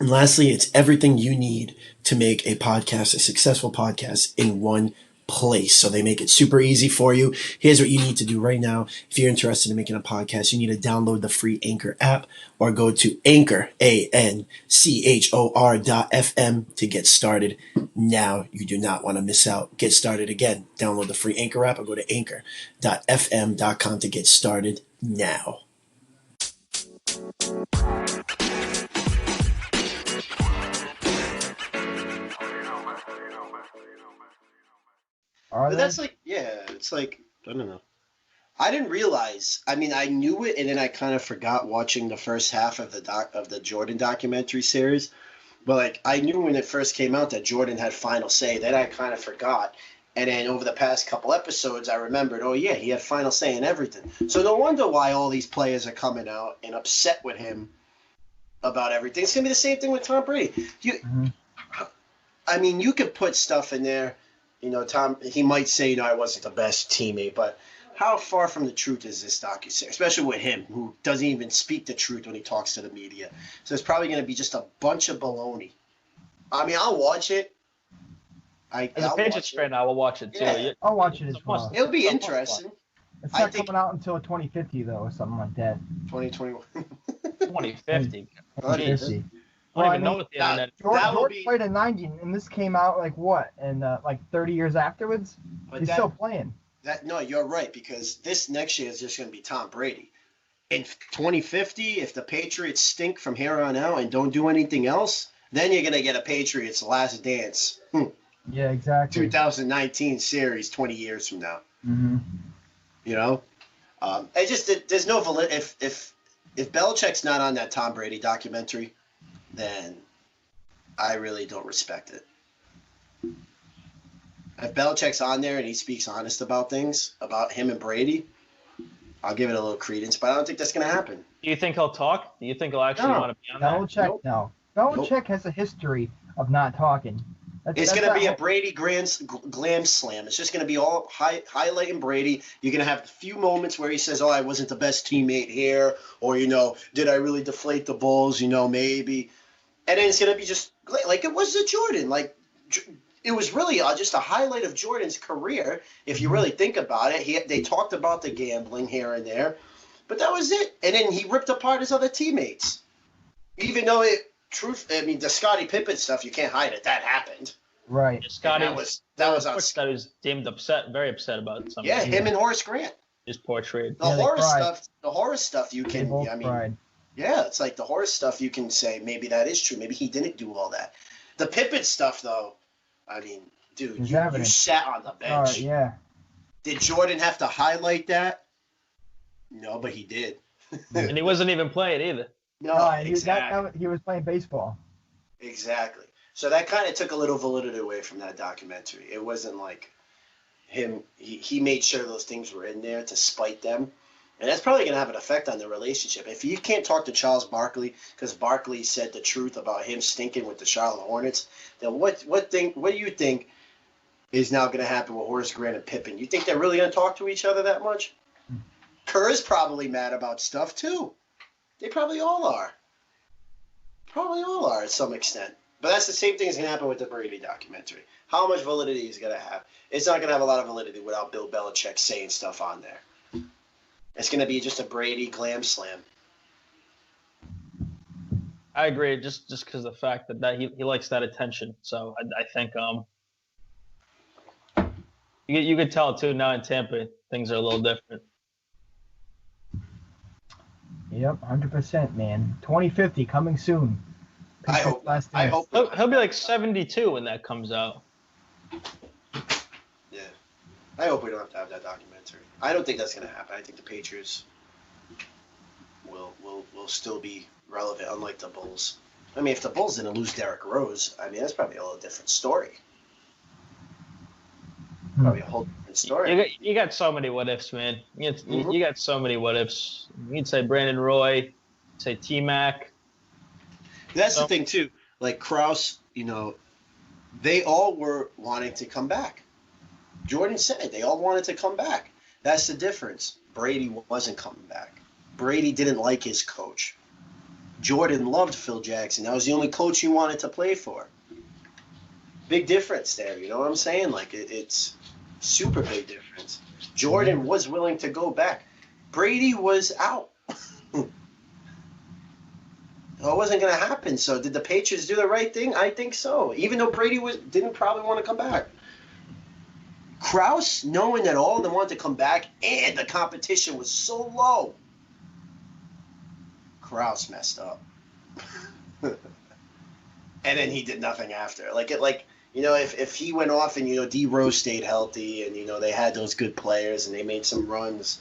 D: And lastly, it's everything you need to make a podcast, a successful podcast, in one place. So they make it super easy for you. Here's what you need to do right now. If you're interested in making a podcast, you need to download the free Anchor app or go to Anchor, ANCHOR.FM to get started now. You do not want to miss out. Get started again. Download the free Anchor app or go to anchor.fm.com to get started now.
C: Are
A: but
C: they?
A: that's like, yeah, it's like I don't know. I didn't realize. I mean, I knew it, and then I kind of forgot watching the first half of the Jordan documentary series. But like, I knew when it first came out that Jordan had final say. Then I kind of forgot. And then over the past couple episodes, I remembered, oh yeah, he had final say in everything. So no wonder why all these players are coming out and upset with him about everything. It's gonna be the same thing with Tom Brady. I mean, you could put stuff in there. You know, Tom, he might say, I wasn't the best teammate, but how far from the truth is this docuseries, especially with him, who doesn't even speak the truth when he talks to the media? So it's probably going to be just a bunch of baloney. I mean, I'll watch it.
B: As a Patriots fan, I will watch it too.
A: Yeah.
C: I'll watch it as well.
A: It'll be interesting.
C: It's
A: I
C: not
A: think-
C: coming out until 2050 though, or something like that.
A: 2021.
B: 2050.
A: But
B: Jeez.
C: 2050.
B: I don't even know what the
A: that-
B: internet.
A: that will
C: George
A: be-
C: played in 90, and this came out like what? And like 30 years afterwards,
A: But
C: he's still playing.
A: no, you're right, because this next year is just going to be Tom Brady. In 2050, if the Patriots stink from here on out and don't do anything else, then you're going to get a Patriots Last Dance
C: Yeah, exactly.
A: 2019 series 20 years from now.
C: Mm-hmm.
A: You know, it just there's no valid. If Belichick's not on that Tom Brady documentary, then I really don't respect it. If Belichick's on there and he speaks honest about things, about him and Brady, I'll give it a little credence, but I don't think that's going to happen.
B: Do you think he'll talk? Do you think he'll actually want to be on there?
C: Belichick, no. Belichick has a history of not talking.
A: It's going to be a Brady glam slam. It's just going to be all highlighting Brady. You're going to have a few moments where he says, I wasn't the best teammate here, or, did I really deflate the Bulls, maybe. And then it's going to be just like it was to Jordan. Like, it was really just a highlight of Jordan's career, if you really think about it. They talked about the gambling here and there, but that was it. And then he ripped apart his other teammates. Even though the Scottie Pippen stuff, you can't hide it. That happened.
C: Right.
B: Yeah, Scottie
A: that was on.
B: Scottie was deemed very upset about something.
A: Yeah, him and Horace Grant.
B: His portrait.
A: The horror stuff you can. Yeah, it's like the horror stuff you can say maybe that is true. Maybe he didn't do all that. The Pippen stuff, though, dude, you sat on the bench.
C: Yeah.
A: Did Jordan have to highlight that? No, but he did.
B: And he wasn't even playing either.
C: No, exactly. He was playing baseball.
A: Exactly. So that kind of took a little validity away from that documentary. It wasn't like him. He made sure those things were in there to spite them. And that's probably going to have an effect on the relationship. If you can't talk to Charles Barkley because Barkley said the truth about him stinking with the Charlotte Hornets, then what do you think is now going to happen with Horace Grant and Pippen? You think they're really going to talk to each other that much? Kerr's probably mad about stuff too. They probably all are. Probably all are at some extent. But that's the same thing that's going to happen with the Brady documentary. How much validity is going to have? It's not going to have a lot of validity without Bill Belichick saying stuff on there. It's going to be just a Brady glam slam.
B: I agree, just because of the fact that he likes that attention. So I think you could tell too now in Tampa things are a little different.
C: Yep, 100%, man. 2050 coming soon.
A: I hope
B: he'll be like 72 when that comes out.
A: Yeah, I hope we don't have to have that documentary. I don't think that's going to happen. I think the Patriots will still be relevant, unlike the Bulls. I mean, if the Bulls didn't lose Derrick Rose, that's probably a little different story. Probably a whole different story.
B: You got so many what ifs, man. You got so many what ifs. You'd say Brandon Roy, say T-Mac.
A: That's the thing too. Like Krause, they all were wanting to come back. Jordan said it. They all wanted to come back. That's the difference. Brady wasn't coming back. Brady didn't like his coach. Jordan loved Phil Jackson. That was the only coach he wanted to play for. Big difference there. You know what I'm saying? Like it's super big difference. Jordan was willing to go back. Brady was out. It wasn't going to happen. So did the Patriots do the right thing? I think so. Even though Brady didn't probably want to come back. Krause, knowing that all of them wanted to come back and the competition was so low, Krause messed up. And then he did nothing after. If he went off and, D Rose stayed healthy and, they had those good players and they made some runs,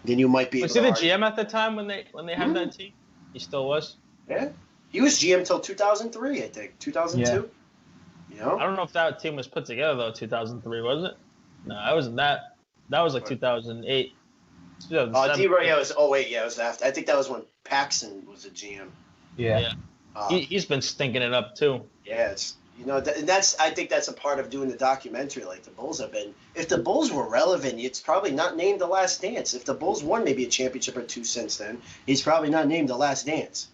A: then you might be able to.
B: Was he the GM at the time when they had that team? He still was?
A: Yeah. He was GM until 2003, I think. 2002? Yeah.
B: I don't know if that team was put together, though, 2003, was it? No, I wasn't that. That was like 2008.
A: D-Roy, it was 08, it was after. I think that was when Paxson was a GM.
C: Yeah.
B: He's been stinking it up, too.
A: Yeah, it's I think that's a part of doing the documentary like the Bulls have been. If the Bulls were relevant, it's probably not named The Last Dance. If the Bulls won maybe a championship or two since then, he's probably not named The Last Dance.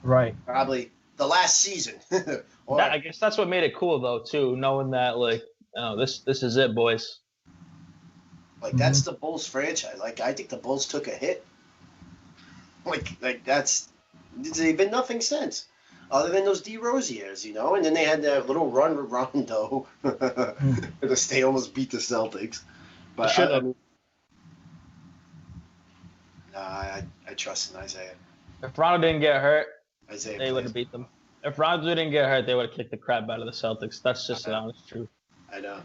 C: Right.
A: Probably the last season.
B: I guess that's what made it cool, though, too, knowing that, this is it, boys.
A: That's the Bulls franchise. I think the Bulls took a hit. They've been nothing since. Other than those D Rose years, and then they had that little run with Rondo they almost beat the Celtics. But I trust in Isaiah.
B: If Rondo didn't get hurt,
A: Isaiah
B: they would have beat them. If Rondo didn't get hurt, they would have kicked the crap out of the Celtics. That's just the honest truth.
A: I know.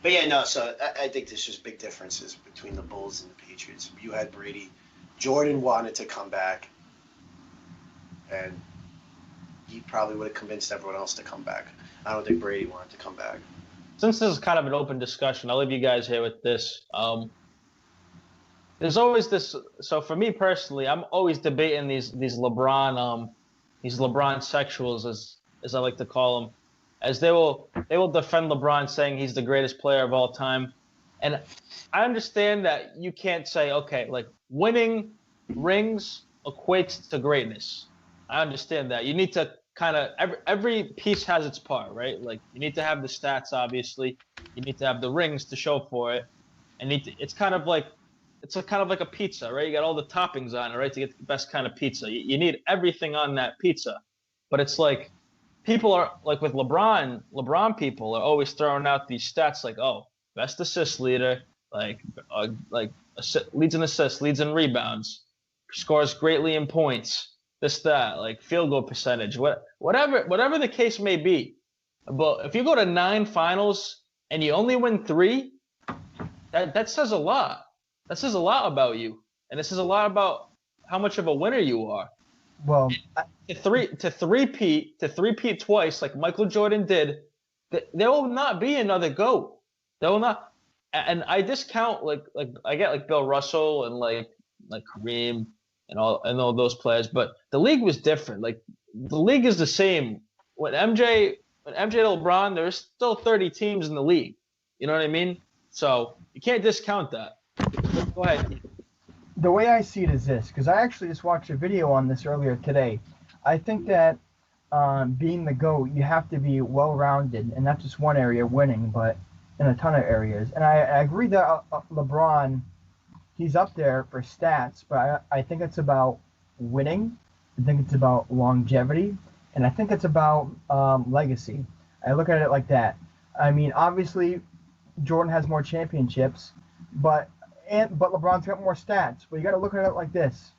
A: But yeah, no. So I think there's just big differences between the Bulls and the Patriots. You had Brady. Jordan wanted to come back. And he probably would have convinced everyone else to come back. I don't think Brady wanted to come back.
B: Since this is kind of an open discussion, I'll leave you guys here with this. there's always this. So for me personally, I'm always debating these LeBron sexuals, as I like to call them, as they will defend LeBron, saying he's the greatest player of all time. And I understand that you can't say, okay, like winning rings equates to greatness. I understand that. You need to kind of every piece has its part, right? Like you need to have the stats, obviously. You need to have the rings to show for it, and it's kind of like a pizza, right? You got all the toppings on it, right, to get the best kind of pizza. You need everything on that pizza, but it's like people are like with LeBron people are always throwing out these stats like, oh, best assist leader, leads in assists, leads in rebounds, scores greatly in points, this that, like field goal percentage, whatever the case may be. But if you go to 9 finals and you only win 3, that says a lot. That says a lot about you, and it says a lot about how much of a winner you are.
C: Well,
B: To three-peat twice, like Michael Jordan did, there will not be another GOAT. There will not. And I discount like I get like Bill Russell and like Kareem and all those players, but the league was different. Like the league is the same. When MJ to LeBron, there's still 30 teams in the league. You know what I mean? So you can't discount that. Go ahead.
C: the way I see it is this, because I actually just watched a video on this earlier today. I think that being the GOAT, you have to be well-rounded, and not just one area winning, but in a ton of areas. And I agree that LeBron, he's up there for stats, but I think it's about winning. I think it's about longevity, and I think it's about legacy. I look at it like that. I mean, obviously, Jordan has more championships, but LeBron's got more stats. But you got to look at it like this.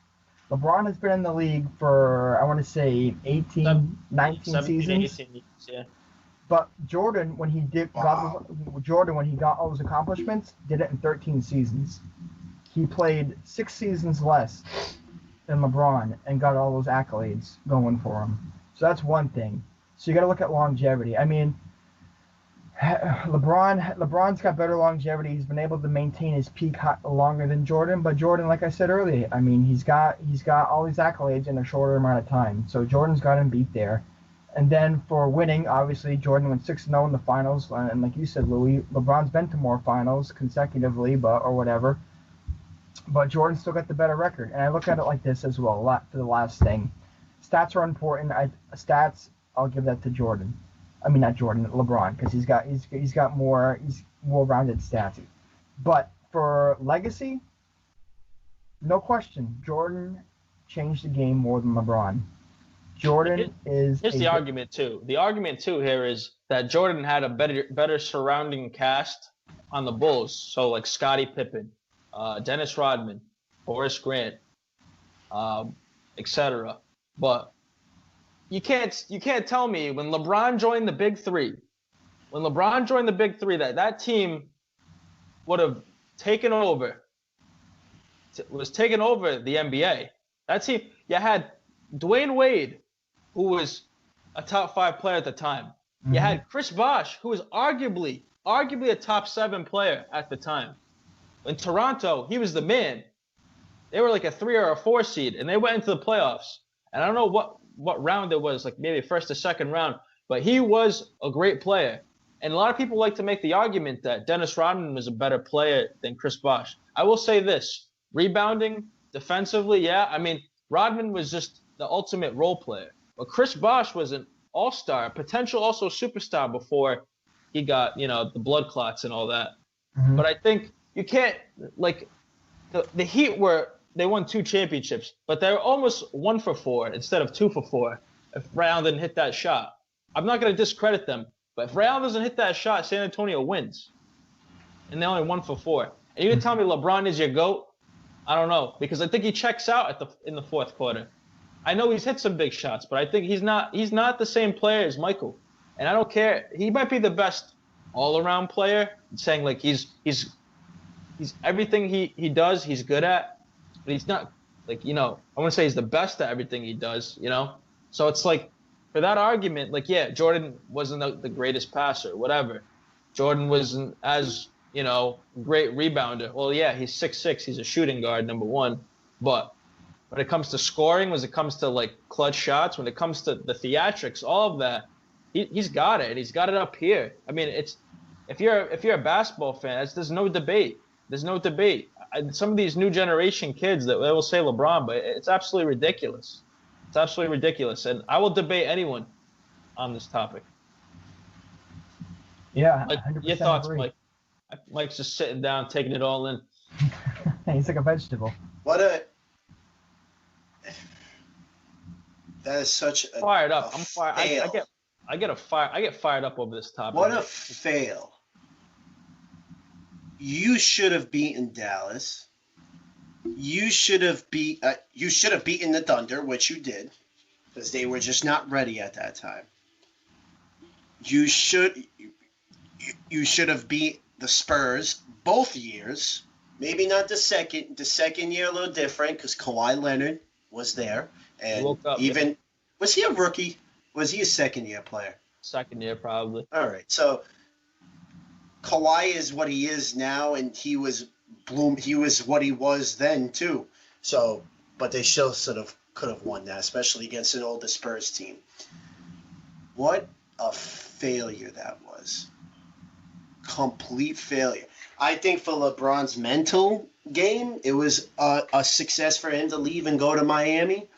C: LeBron has been in the league for, I want to say, 19 seasons.
B: 18 years, yeah.
C: But Jordan, when he got all those accomplishments, did it in 13 seasons. He played 6 seasons less than LeBron and got all those accolades going for him. So that's one thing. So you got to look at longevity. I mean, LeBron's got better longevity. He's been able to maintain his peak longer than Jordan. But Jordan, like I said earlier, I mean, he's got all these accolades in a shorter amount of time. So Jordan's got him beat there. And then for winning, obviously, Jordan went 6-0 in the finals. And like you said, Louie, LeBron's been to more finals consecutively, or whatever. But Jordan still got the better record. And I look at it like this as well, for the last thing. Stats are important. I'll give that to Jordan. I mean, not Jordan, LeBron, because he's got more rounded stats. But for legacy, no question, Jordan changed the game more than LeBron. Jordan is.
B: Here's the argument too. The argument too here is that Jordan had a better surrounding cast on the Bulls. So like Scottie Pippen, Dennis Rodman, Horace Grant, etc. But you can't tell me when LeBron joined the Big Three, that team would have was taken over the NBA. That team, you had Dwayne Wade, who was a top 5 player at the time. Mm-hmm. You had Chris Bosh, who was arguably a top 7 player at the time. In Toronto, he was the man. They were like a 3 or a 4 seed, and they went into the playoffs. And I don't know what round it was, like maybe first or second round, but he was a great player. And a lot of people like to make the argument that Dennis Rodman was a better player than Chris Bosh. I will say this, rebounding, defensively, yeah, I mean, Rodman was just the ultimate role player. But Chris Bosh was an all-star, potential also superstar before he got, the blood clots and all that. Mm-hmm. But I think you can't, like, the Heat they won 2 championships, but they're almost 1 for 4 instead of 2 for 4 if Ray Allen didn't hit that shot. I'm not going to discredit them, but if Ray Allen doesn't hit that shot, San Antonio wins. And they're only 1 for 4. And you can tell me LeBron is your GOAT? I don't know, because I think he checks out in the fourth quarter. I know he's hit some big shots, but I think he's not the same player as Michael. And I don't care. He might be the best all-around player, saying like he's everything he does, he's good at. But he's not, like, I want to say he's the best at everything he does, So it's like, for that argument, like, yeah, Jordan wasn't the greatest passer, whatever. Jordan wasn't as great rebounder. Well, yeah, he's 6'6". He's a shooting guard, number one. But when it comes to scoring, when it comes to like clutch shots, when it comes to the theatrics, all of that, he's got it. He's got it up here. I mean, if you're a basketball fan, there's no debate. There's no debate. Some of these new generation kids that they will say LeBron, but it's absolutely ridiculous. It's absolutely ridiculous, and I will debate anyone on this topic.
C: Yeah,
B: like,
C: 100%
B: your thoughts,
C: agree.
B: Mike? Mike's just sitting down, taking it all in.
C: He's like a vegetable.
A: That is such a
B: fired up.
A: a
B: I'm fired.
A: fail.
B: I get fired up over this topic.
A: What a fail. You should have beaten Dallas. You should have beaten the Thunder, which you did, because they were just not ready at that time. You should have beat the Spurs both years. Maybe not the second. The second year a little different because Kawhi Leonard was there, and was he a rookie? Was he a second-year player?
B: Second year, probably.
A: All right, so Kawhi is what he is now, and he was what he was then too. So, but they still sort of could have won that, especially against an older Spurs team. What a failure that was! Complete failure. I think for LeBron's mental game, it was a success for him to leave and go to Miami.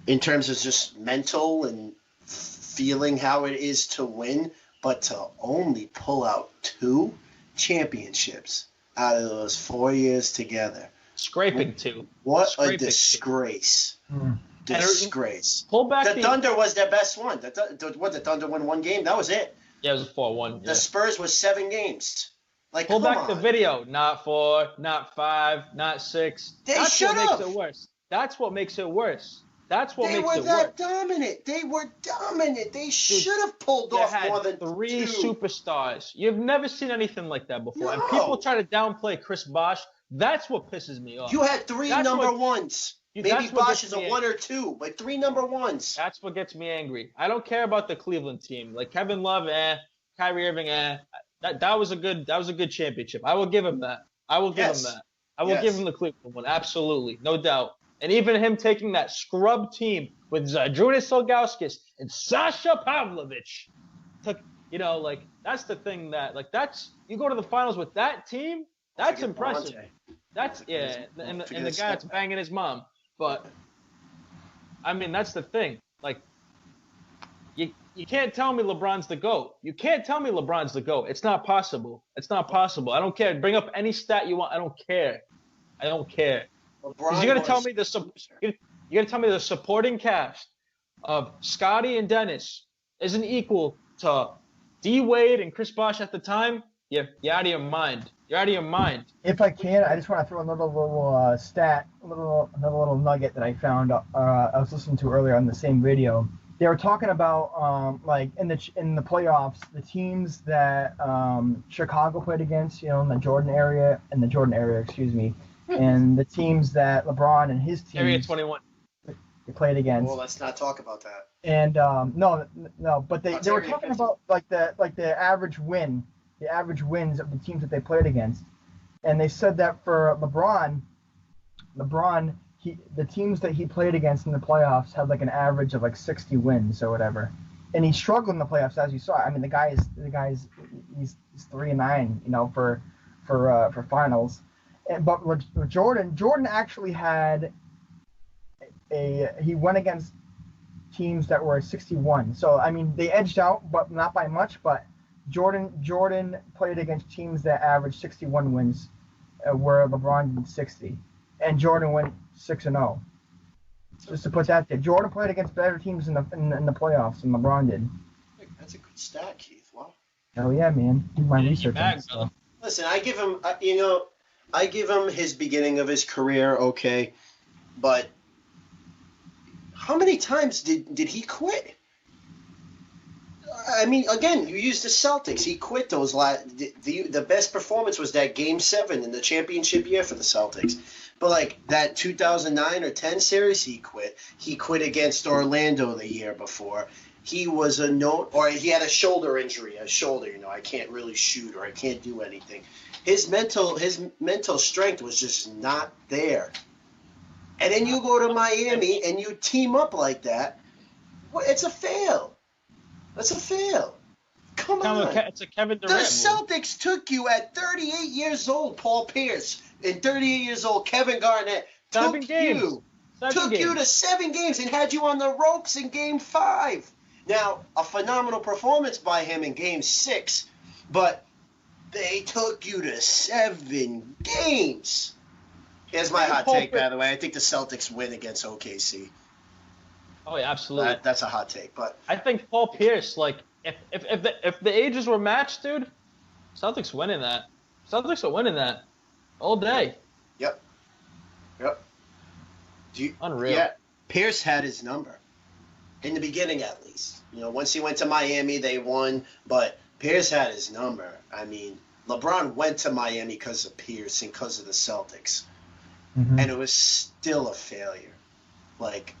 A: In terms of just mental and feeling how it is to win, but to only pull out 2 championships out of those 4 years together.
B: Scraping 2.
A: What
B: Scraping
A: a disgrace. Disgrace.
B: Pull back
A: the Thunder was their best one. The Thunder won 1 game? That was it.
B: Yeah, it was a 4-1. Yeah.
A: The Spurs was 7 games. Like,
B: pull back the video. Not 4, not 5, not 6.
A: That's what makes
B: it worse. That's what makes it worse. That's what
A: makes it worse. They were that dominant. They were dominant. They should have pulled off more than
B: 3
A: 2
B: superstars. You've never seen anything like that before. No. And people try to downplay Chris Bosh. That's what pisses me off.
A: You had 3 number ones. Maybe Bosh is a 1 or 2, but 3 number ones.
B: That's what gets me angry. I don't care about the Cleveland team. Like Kevin Love, Kyrie Irving, That was a good championship. I will give him that. I will give him that. I will give him the Cleveland one. Absolutely, no doubt. And even him taking that scrub team with Zydrunas Ilgauskas and Sasha Pavlovich, that's the thing that's you go to the finals with that team. That's impressive. That's and the guy that's banging his mom. But I mean, that's the thing. Like, you can't tell me LeBron's the GOAT. You can't tell me LeBron's the GOAT. It's not possible. It's not possible. I don't care. Bring up any stat you want. I don't care. You're gonna tell me the supporting cast of Scotty and Dennis isn't equal to D Wade and Chris Bosh at the time? You're out of your mind. You're out of your mind.
C: If I can, I just want to throw another little stat, another little nugget that I found. I was listening to earlier on the same video. They were talking about like in the playoffs, the teams that Chicago played against, in the Jordan area, and the teams that LeBron and his team
B: Area 21
C: they played against.
A: Well, let's not talk about that.
C: And no, but they were talking about like the average wins of the teams that they played against, and they said that for LeBron, the teams that he played against in the playoffs had like an average of like 60 wins or whatever, and he struggled in the playoffs, as you saw. I mean, the guy's he's 3-9, for finals. But with Jordan actually had he went against teams that were 61. So I mean, they edged out, but not by much. But Jordan played against teams that averaged 61 wins, where LeBron did 60, and Jordan went 6-0. Just to put that there, Jordan played against better teams in the playoffs than LeBron did.
A: That's a good stat, Keith. Wow.
C: Oh yeah, man. Do my research on stuff.
A: Listen, I give him, I give him his beginning of his career, okay, but how many times did he quit? I mean, again, you used the Celtics. He quit those the best performance was that Game 7 in the championship year for the Celtics. But like that 2009 or 10 series, he quit. He quit against Orlando the year before. he was a note, or he had a shoulder injury, I can't really shoot or I can't do anything. His mental strength was just not there. And then you go to Miami and you team up like that. Well, it's a fail. That's a fail. Come on.
B: It's a Kevin Durant.
A: The Celtics took you at 38 years old, Paul Pierce, and 38 years old, Kevin Garnett. Took you to 7 games and had you on the ropes in Game 5. Now, a phenomenal performance by him in Game 6, but they took you to 7 games. Here's my hot take, by the way. I think the Celtics win against OKC.
B: Oh, yeah, absolutely.
A: That's a hot take, but
B: I think Paul Pierce, like, if the ages were matched, dude, Celtics winning that. Celtics are winning that all day.
A: Yep.
B: Unreal.
A: Yeah, Pierce had his number in the beginning, at least. Once he went to Miami, they won, but Pierce had his number. I mean, LeBron went to Miami because of Pierce and because of the Celtics, and it was still a failure. Like,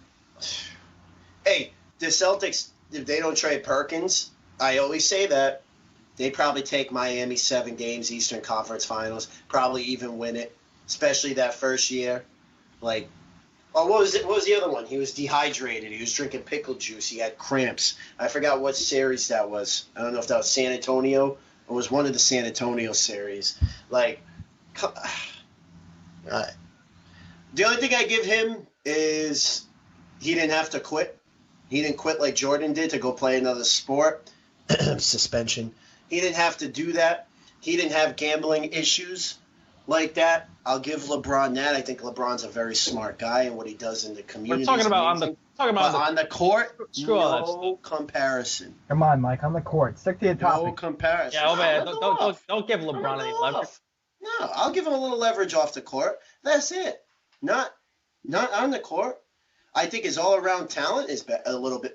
A: hey, the Celtics, if they don't trade Perkins, I always say that, they probably take Miami 7 games, Eastern Conference Finals, probably even win it, especially that first year. Like, what was the other one? He was dehydrated. He was drinking pickle juice. He had cramps. I forgot what series that was. I don't know if that was San Antonio or was one of the San Antonio series. Like, the only thing I give him is he didn't have to quit. He didn't quit like Jordan did to go play another sport. Suspension. He didn't have to do that. He didn't have gambling issues like that. I'll give LeBron that. I think LeBron's a very smart guy, and what he does in the community.
B: We're talking about
A: on the court.
B: No
A: comparison.
C: Come on, Mike, on the court. Stick to your topic.
A: No comparison.
B: Yeah, man, don't give LeBron any leverage.
A: No, I'll give him a little leverage off the court. That's it. Not on the court. I think his all-around talent is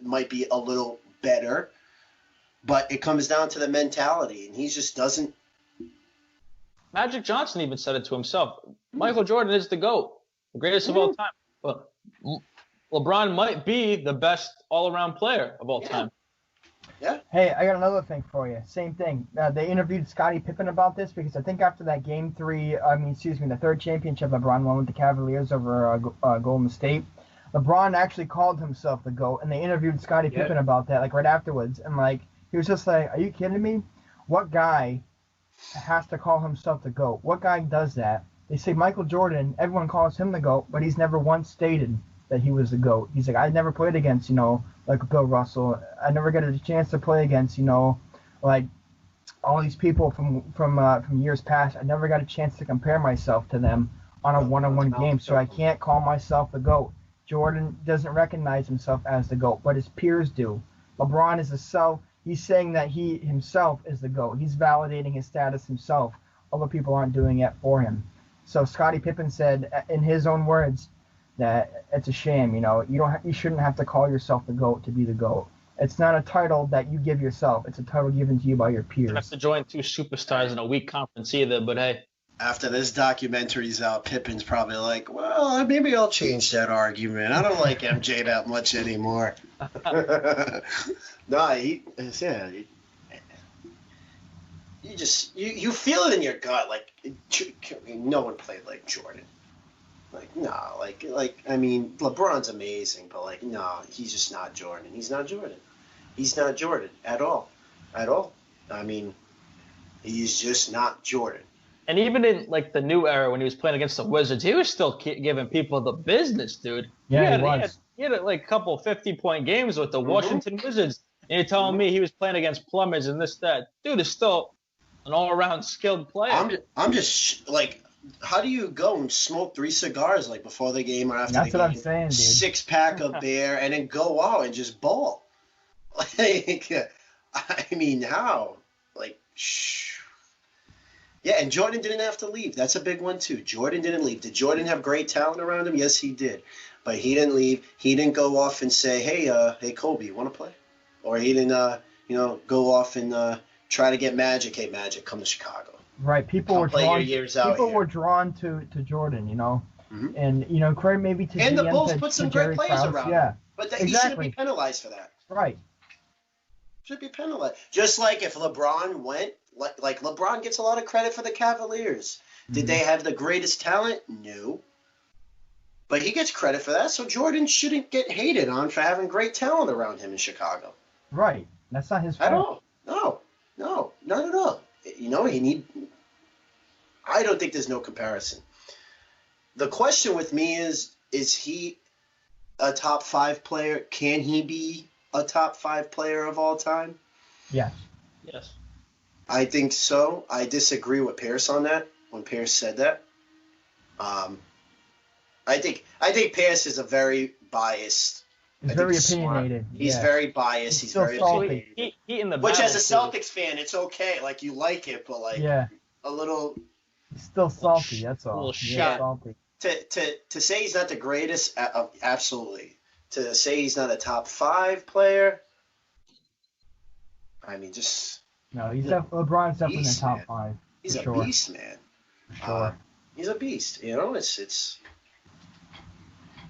A: might be a little better, but it comes down to the mentality, and he just doesn't.
B: Magic Johnson even said it to himself. Michael Jordan is the GOAT, the greatest of all time. But LeBron might be the best all-around player of all time.
A: Yeah.
C: Hey, I got another thing for you. Same thing. They interviewed Scottie Pippen about this because I think after that the third championship LeBron won with the Cavaliers over Golden State, LeBron actually called himself the GOAT, and they interviewed Scottie Pippen about that, like, right afterwards. And, like, he was just like, are you kidding me? What guy has to call himself the GOAT? What guy does that? They say Michael Jordan, everyone calls him the GOAT, but he's never once stated that he was the GOAT. He's like, I never played against, like Bill Russell. I never got a chance to play against, like all these people from years past. I never got a chance to compare myself to them on a one-on-one game, so I can't call myself the GOAT. Jordan doesn't recognize himself as the GOAT, but his peers do. LeBron is he's saying that he himself is the GOAT. He's validating his status himself. Other people aren't doing it for him. So Scottie Pippen said, in his own words, that it's a shame. You shouldn't have to call yourself the GOAT to be the GOAT. It's not a title that you give yourself. It's a title given to you by your peers.
B: You don't have to join 2 superstars in a weak conference either, but hey.
A: After this documentary's out, Pippen's probably like, well, maybe I'll change that argument. I don't like MJ that much anymore. No, you feel it in your gut. Like, no one played like Jordan. Like, no, I mean, LeBron's amazing, but like, no, he's just not Jordan. He's not Jordan. He's not Jordan at all. I mean, he's just not Jordan.
B: And even in, like, the new era when he was playing against the Wizards, he was still giving people the business, dude.
C: Yeah, he was.
B: He had like, a couple 50-point games with the Washington Wizards. And you're telling me he was playing against plumbers and this, that. Dude is still an all-around skilled player.
A: I'm just, like, how do you go and smoke 3 cigars, like, before the game or after
C: That's
A: the game?
C: That's what I'm saying, dude.
A: 6-pack of beer and then go out and just ball. Like, I mean, how? Like, Yeah, and Jordan didn't have to leave. That's a big one, too. Jordan didn't leave. Did Jordan have great talent around him? Yes, he did. But he didn't leave. He didn't go off and say, hey, Kobe, you want to play? Or he didn't, go off and try to get Magic. Hey, Magic, come to Chicago.
C: Right. People were drawn to Jordan,
A: Mm-hmm.
C: And, credit maybe to
A: and
C: GM
A: the Bulls put some great players around him. But he shouldn't be penalized for that.
C: Right.
A: Should be penalized. Just like if LeBron went, like LeBron gets a lot of credit for the Cavaliers. Did they have the greatest talent? No. But he gets credit for that, so Jordan shouldn't get hated on for having great talent around him in Chicago.
C: Right. That's not his fault.
A: At all. No, not at all. You know, I don't think there's no comparison. The question with me is he a top 5 player? Can he be a top 5 player of all time?
C: Yes.
B: Yes.
A: I think so. I disagree with Pierce on that when Pierce said that. I think Pierce is a very biased.
C: He's very opinionated.
A: He's very biased. He's very
C: salty.
A: opinionated. Which, as a Celtics fan, it's okay. Like, you like it, but like a little.
C: He's still salty. That's all.
B: A little shot.
C: Salty.
A: To say he's not the greatest, absolutely. To say he's not a top 5 player, I mean, just.
C: No, LeBron's definitely in the top 5.
A: He's a beast, man.
C: Sure.
A: He's a beast. You know, it's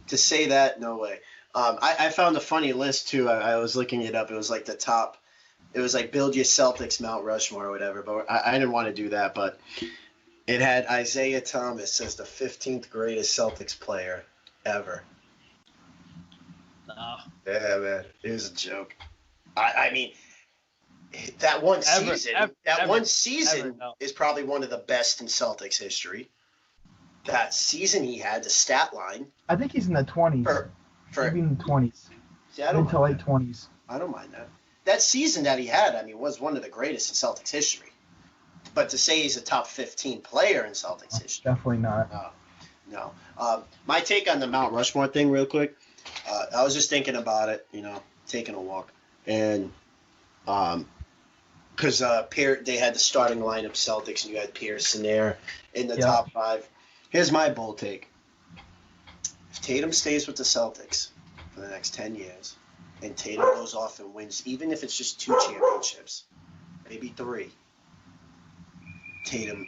A: to say that, no way. I found a funny list too. I was looking it up. It was like the top. It was like build your Celtics Mount Rushmore or whatever. But I didn't want to do that. But it had Isaiah Thomas as the 15th greatest Celtics player ever.
B: No.
A: Yeah, man, it was a joke. I mean, that one season is probably one of the best in Celtics history. That season he had the stat line.
C: I think he's in the 20s. Maybe in the 20s.
A: See, I don't
C: into late 20s.
A: I don't mind that. That season that he had, I mean, was one of the greatest in Celtics history. But to say he's a top 15 player in Celtics history.
C: Definitely not.
A: No. My take on the Mount Rushmore thing real quick. I was just thinking about it, you know, taking a walk. And because they had the starting lineup Celtics, and you had Pierce in there in the top 5. Here's my bold take. If Tatum stays with the Celtics for the next 10 years, and Tatum goes off and wins, even if it's just 2 championships, maybe 3, Tatum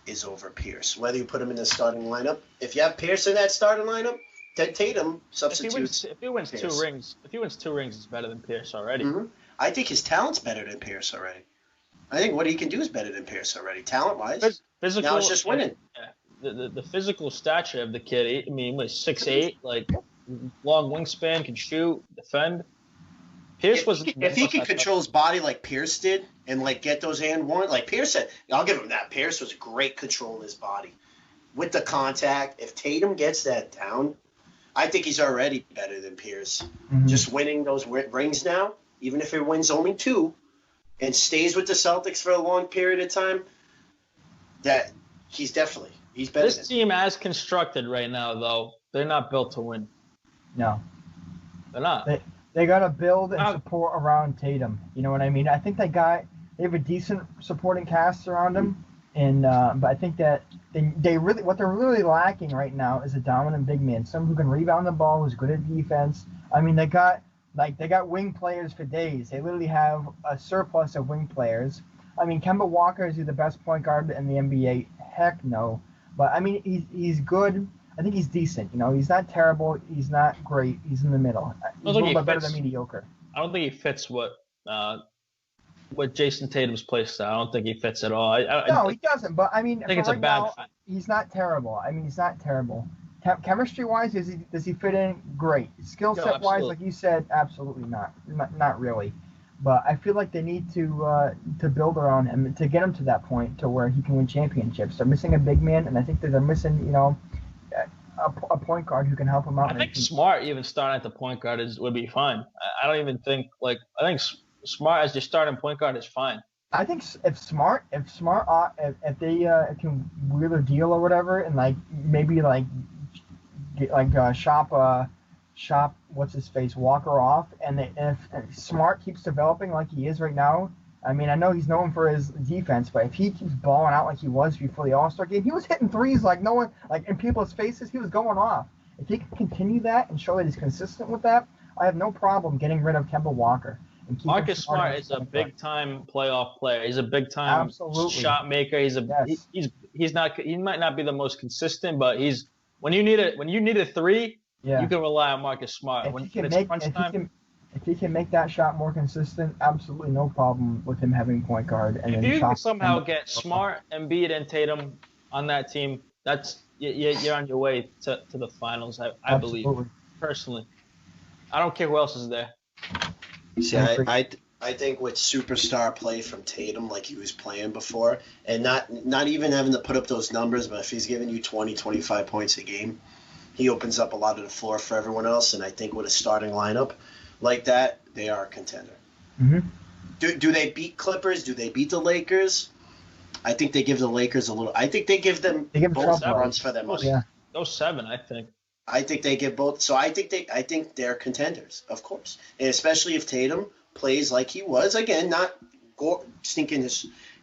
A: is over Pierce. Whether you put him in the starting lineup, if you have Pierce in that starting lineup, then Tatum substitutes.
B: If he wins Pierce. 2 rings, it's better than Pierce already.
A: Mm-hmm. I think his talent's better than Pierce already. I think what he can do is better than Pierce already, talent-wise.
B: Physical,
A: now it's just winning.
B: The physical stature of the kid. I mean, he was 6'8", like long wingspan, can shoot, defend. Pierce
A: if he could control his body like Pierce did, and like get those and one, like Pierce said, I'll give him that. Pierce was a great control of his body with the contact. If Tatum gets that down, I think he's already better than Pierce. Mm-hmm. Just winning those rings now, even if he wins only 2, and stays with the Celtics for a long period of time, that he's better.
B: This team as constructed right now, though, they're not built to win.
C: No.
B: They're not.
C: They got to build and support around Tatum. You know what I mean? I think they have a decent supporting cast around him, and but I think that they really what they're really lacking right now is a dominant big man, someone who can rebound the ball, who's good at defense. I mean, they got wing players for days. They literally have a surplus of wing players. I mean, Kemba Walker, is he the best point guard in the NBA? Heck no. But I mean, he's good. I think he's decent. You know, he's not terrible. He's not great. He's in the middle. He's a little bit better than mediocre.
B: I don't think he fits what Jason Tatum's play style. I don't think he fits at all.
C: No, he doesn't. But I mean,
B: I think it's a bad fit.
C: He's not terrible. I mean, he's not terrible. Chemistry-wise, does he fit in? Great. Skill set-wise, like you said, absolutely not really. But I feel like they need to build around him to get him to that point to where he can win championships. They're missing a big man, and I think that they're missing, you know, a point guard who can help him out.
B: I think Smart even starting at the point guard would be fine. I don't even think I think Smart as your starting point guard is fine.
C: I think if Smart if they can wheel their deal or whatever, and like maybe shop what's his face Walker off, and if Smart keeps developing like he is right now. I mean, I know he's known for his defense, but if he keeps balling out like he was before the All-Star game, he was hitting threes like no one, like in people's faces, he was going off. If he can continue that and show that he's consistent with that, I have no problem getting rid of Kemba Walker. And
B: Marcus Smart is a big-time playoff player. He's a big-time shot maker. He might not be the most consistent, but when you need a 3, you can rely on Marcus Smart.
C: If If he can make that shot more consistent, absolutely no problem with him having point guard. And
B: If
C: then
B: you can
C: chop
B: somehow get Smart, Embiid, and Tatum on that team, you're on your way to the finals. I believe
C: Absolutely.
B: personally. I don't care who else is there.
A: See, I think with superstar play from Tatum like he was playing before, and not even having to put up those numbers, but if he's giving you 20, 25 points a game, he opens up a lot of the floor for everyone else. And I think with a starting lineup like that, they are a contender.
C: Mm-hmm.
A: Do they beat Clippers? Do they beat the Lakers? I think they give the Lakers a little. I think they give them both runs for their money.
C: Yeah.
B: Those 7, I think.
A: I think they give both. So I think they're contenders, of course, and especially if Tatum plays like he was again, not stinking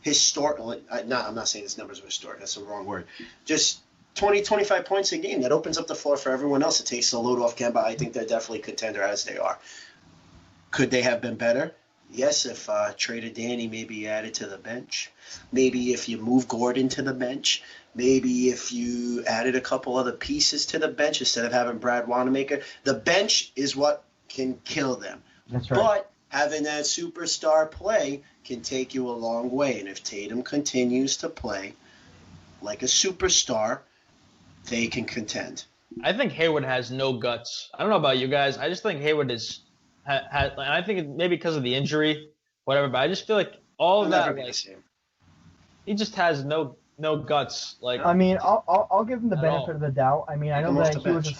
A: historic. I'm not saying his numbers are historic. That's the wrong word. Just 20, 25 points a game. That opens up the floor for everyone else. It takes the load off Kemba. I think they're definitely a contender as they are. Could they have been better? Yes, if traded Danny maybe added to the bench. Maybe if you move Gordon to the bench. Maybe if you added a couple other pieces to the bench instead of having Brad Wanamaker. The bench is what can kill them.
C: That's right.
A: But having that superstar play can take you a long way. And if Tatum continues to play like a superstar, they can contend.
B: I think Hayward has no guts. I don't know about you guys. I just think Hayward is and I think maybe because of the injury, whatever. But I just feel like all of that, like, he just has no guts. Like,
C: I mean, I'll give him the benefit of the doubt. I mean, I know that he was a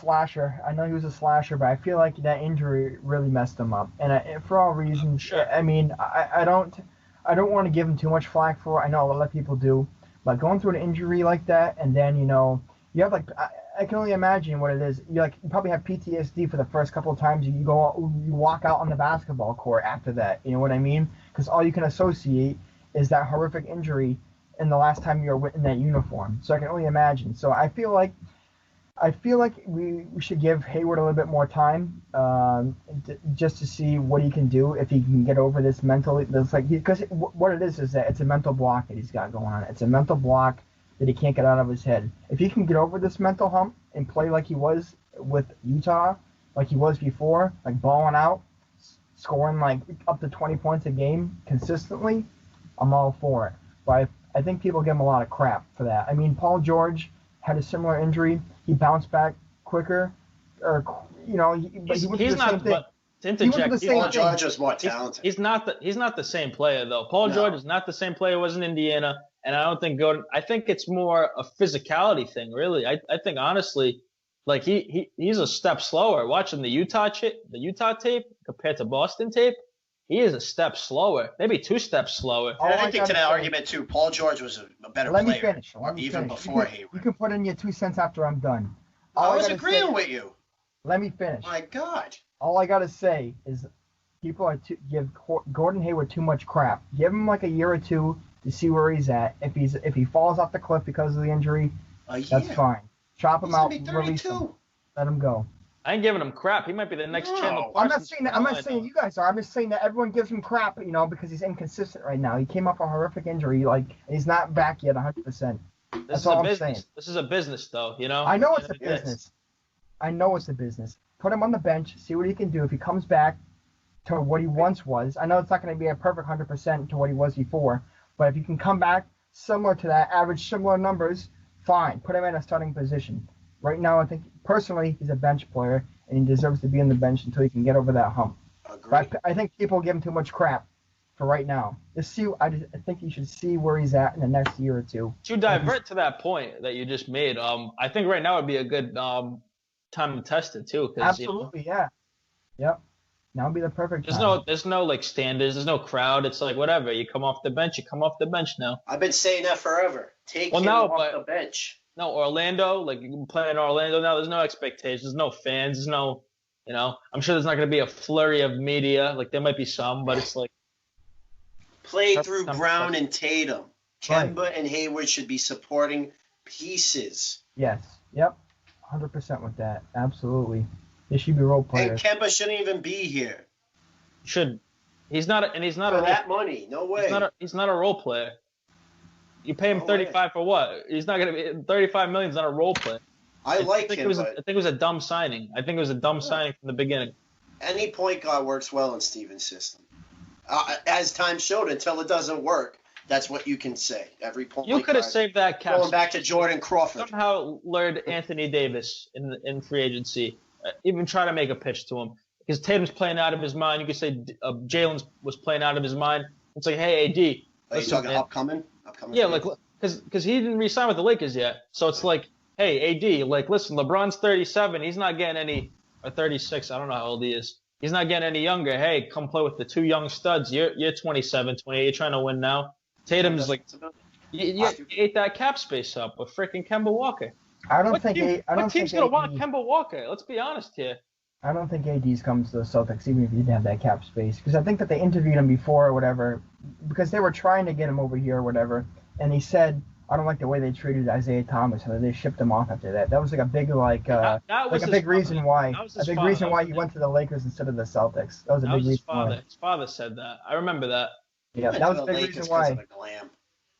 C: slasher. But I feel like that injury really messed him up, and for all reasons.
B: Sure.
C: I mean, I don't want to give him too much flack for it. I know a lot of people do, but going through an injury like that, and then you have like. I can only imagine what it is. You probably have PTSD for the first couple of times you walk out on the basketball court after that. You know what I mean? Because all you can associate is that horrific injury in the last time you were in that uniform. So I can only imagine. So I feel like we should give Hayward a little bit more time, just to see what he can do, if he can get over this mentally. Because what it is that it's a mental block that he's got going on. It's a mental block that he can't get out of his head. If he can get over this mental hump and play like he was with Utah, like he was before, like balling out, scoring like up to 20 points a game consistently, I'm all for it. But I think people give him a lot of crap for that. I mean, Paul George had a similar injury. He bounced back quicker, but he went through the same thing.
B: To interject,
A: Paul George was more talented.
B: He's not the same player though. Paul George is not the same player he was in Indiana. And I don't think Gordon. I think it's more a physicality thing, really. I think honestly, like he's a step slower. Watching the Utah tape compared to Boston tape, he is a step slower, maybe 2 steps slower.
A: I think to that argument too, Paul George was a better player.
C: Let me finish.
A: Even before Hayward.
C: You can put in your 2 cents after I'm done.
A: I was agreeing with you.
C: Let me finish.
A: My God.
C: All I gotta say is, people give Gordon Hayward too much crap. Give him like a year or 2 to see where he's at. If he falls off the cliff because of the injury, that's fine. Chop him out, release him, let him go.
B: I ain't giving him crap. He might be the next Chandler Parsons.
C: I'm not saying that. I'm not saying you guys are. I'm just saying that everyone gives him crap, because he's inconsistent right now. He came off a horrific injury, he's not back yet 100%. That's all I'm saying.
B: This is a business, though.
C: I know it's a business. I know it's a business. Put him on the bench, see what he can do. If he comes back to what he once was, I know it's not going to be a perfect 100% to what he was before. But if you can come back similar to that, average similar numbers, fine. Put him in a starting position. Right now, I think, personally, he's a bench player, and he deserves to be on the bench until he can get over that hump. But I think people give him too much crap for right now. I think you should see where he's at in the next year or 2.
B: To divert to that point that you just made, I think right now would be a good time to test it, too.
C: Absolutely, yeah. Yep. Now would be the perfect time.
B: There's no like standards. There's no crowd. It's like whatever. You come off the bench. You come off the bench now.
A: I've been saying that forever. Take him off the bench.
B: No, Orlando. Like you can play in Orlando now. There's no expectations. There's no fans. There's no, I'm sure there's not going to be a flurry of media. Like there might be some, but it's like
A: play through Brown and Tatum. Kemba and Hayward should be supporting pieces.
C: Yes. Yep. 100% with that. Absolutely. They should be role players.
A: And Kemba shouldn't even be here.
B: He's not
A: for that money. No way.
B: He's not a role player. You pay him 35 for what? He's not going to be 35 million. Is not a role player.
A: I think
B: it was a dumb signing. I think it was a dumb signing from the beginning.
A: Any point guard works well in Stevens' system. As time showed, until it doesn't work, that's what you can say. Every point
B: You could have
A: guard,
B: saved that cap.
A: going back to Jordan Crawford.
B: Somehow lured Anthony Davis in free agency. Even try to make a pitch to him. Because Tatum's playing out of his mind. You could say Jalen was playing out of his mind. It's like, hey, AD.
A: Are you talking upcoming?
B: Yeah, like, because he didn't re-sign with the Lakers yet. So it's like, hey, AD, like, listen, LeBron's 37. He's not getting any, or 36. I don't know how old he is. He's not getting any younger. Hey, come play with the two young studs. You're 27, 28. You're trying to win now. Tatum's like, you ate that cap space up with freaking Kemba Walker.
C: What team's
B: gonna want Kemba Walker? Let's be honest here.
C: I don't think AD's comes to the Celtics even if he didn't have that cap space, because I think that they interviewed him before or whatever, because they were trying to get him over here or whatever, and he said, I don't like the way they treated Isaiah Thomas, and they shipped him off after that. That was like a big reason why he went to the Lakers instead of the Celtics. That was a big reason why.
B: His father said that. I remember that.
C: Yeah, that was a big reason why.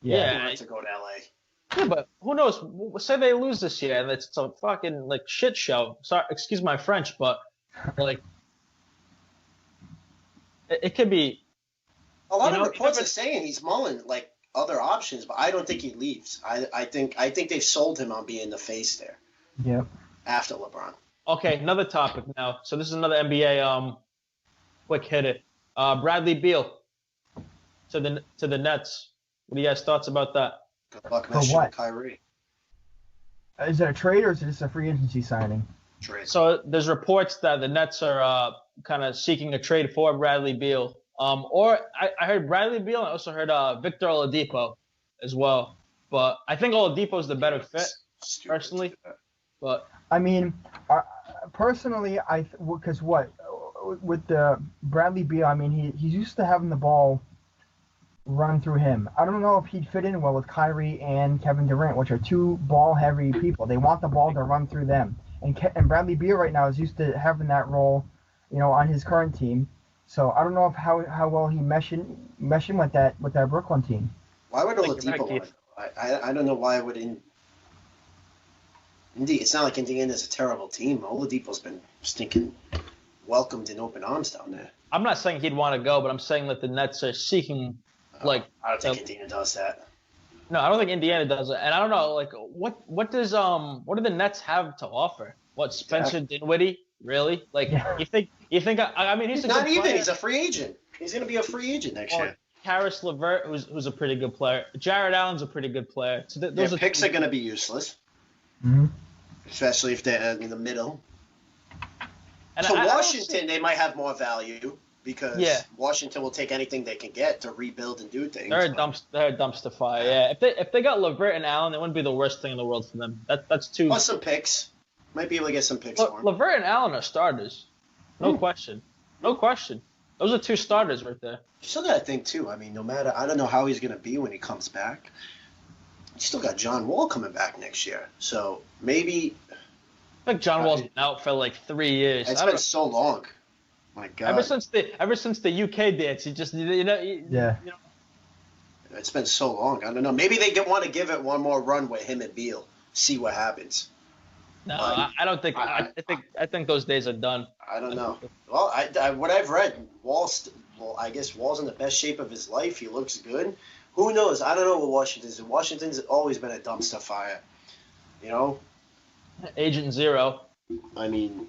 A: Yeah, he to go to LA.
B: Yeah, but who knows? Say they lose this year, and it's a fucking like shit show. Sorry, excuse my French, but like it could be.
A: A lot of reports are saying he's mulling like other options, but I don't think he leaves. I think they've sold him on being the face there.
C: Yeah.
A: After LeBron.
B: Okay, another topic now. So this is another NBA quick hitter. Bradley Beal to the Nets. What do you guys thoughts about that?
A: Good luck messing with Kyrie.
C: Is it a trade or is it just a free agency signing?
A: Trade.
B: So there's reports that the Nets are kind of seeking a trade for Bradley Beal. Or I heard Bradley Beal, and I also heard Victor Oladipo as well. But I think Oladipo's the better fit, personally. But
C: I mean, personally, because with the Bradley Beal, I mean, he's used to having the ball run through him. I don't know if he'd fit in well with Kyrie and Kevin Durant, which are two ball-heavy people. They want the ball to run through them. And Bradley Beal right now is used to having that role, on his current team. So I don't know how well he meshing with that Brooklyn team.
A: Why would Oladipo? I don't know why it would. Indeed, it's not like Indiana's a terrible team. Oladipo's been stinking welcomed in open arms down there.
B: I'm not saying he'd want to go, but I'm saying that the Nets are seeking.
A: I don't think Indiana does that.
B: No, I don't think Indiana does it, and I don't know. Like, what do the Nets have to offer? What, Spencer Dinwiddie? Really? Like, you think? I mean, he's a
A: not
B: good
A: even.
B: player.
A: He's a free agent. He's going to be a free agent next year.
B: Karis LeVert, who's a pretty good player. Jared Allen's a pretty good player. So
A: their picks are going to be useless, especially if they're in the middle. And so Washington, they might have more value. Because Washington will take anything they can get to rebuild and do things.
B: They're a dumpster fire. Yeah, if they got LeVert and Allen, it wouldn't be the worst thing in the world for them. That's two.
A: Plus some picks. Might be able to get some picks for him.
B: LeVert and Allen are starters. No question. No question. Those are two starters right there.
A: You still got to think too. I mean, no matter, I don't know how he's going to be when he comes back. You still got John Wall coming back next year, so maybe.
B: I think John Wall's been out for like 3 years.
A: It's been so long. My God.
B: Ever since the UK dance, he just
A: It's been so long. I don't know. Maybe they want to give it one more run with him and Beal. See what happens.
B: No, I don't think. I think those days are done.
A: I don't know. Well, what I've read, I guess Wall's in the best shape of his life. He looks good. Who knows? I don't know what Washington is. Washington's always been a dumpster fire.
B: Agent Zero.
A: I mean.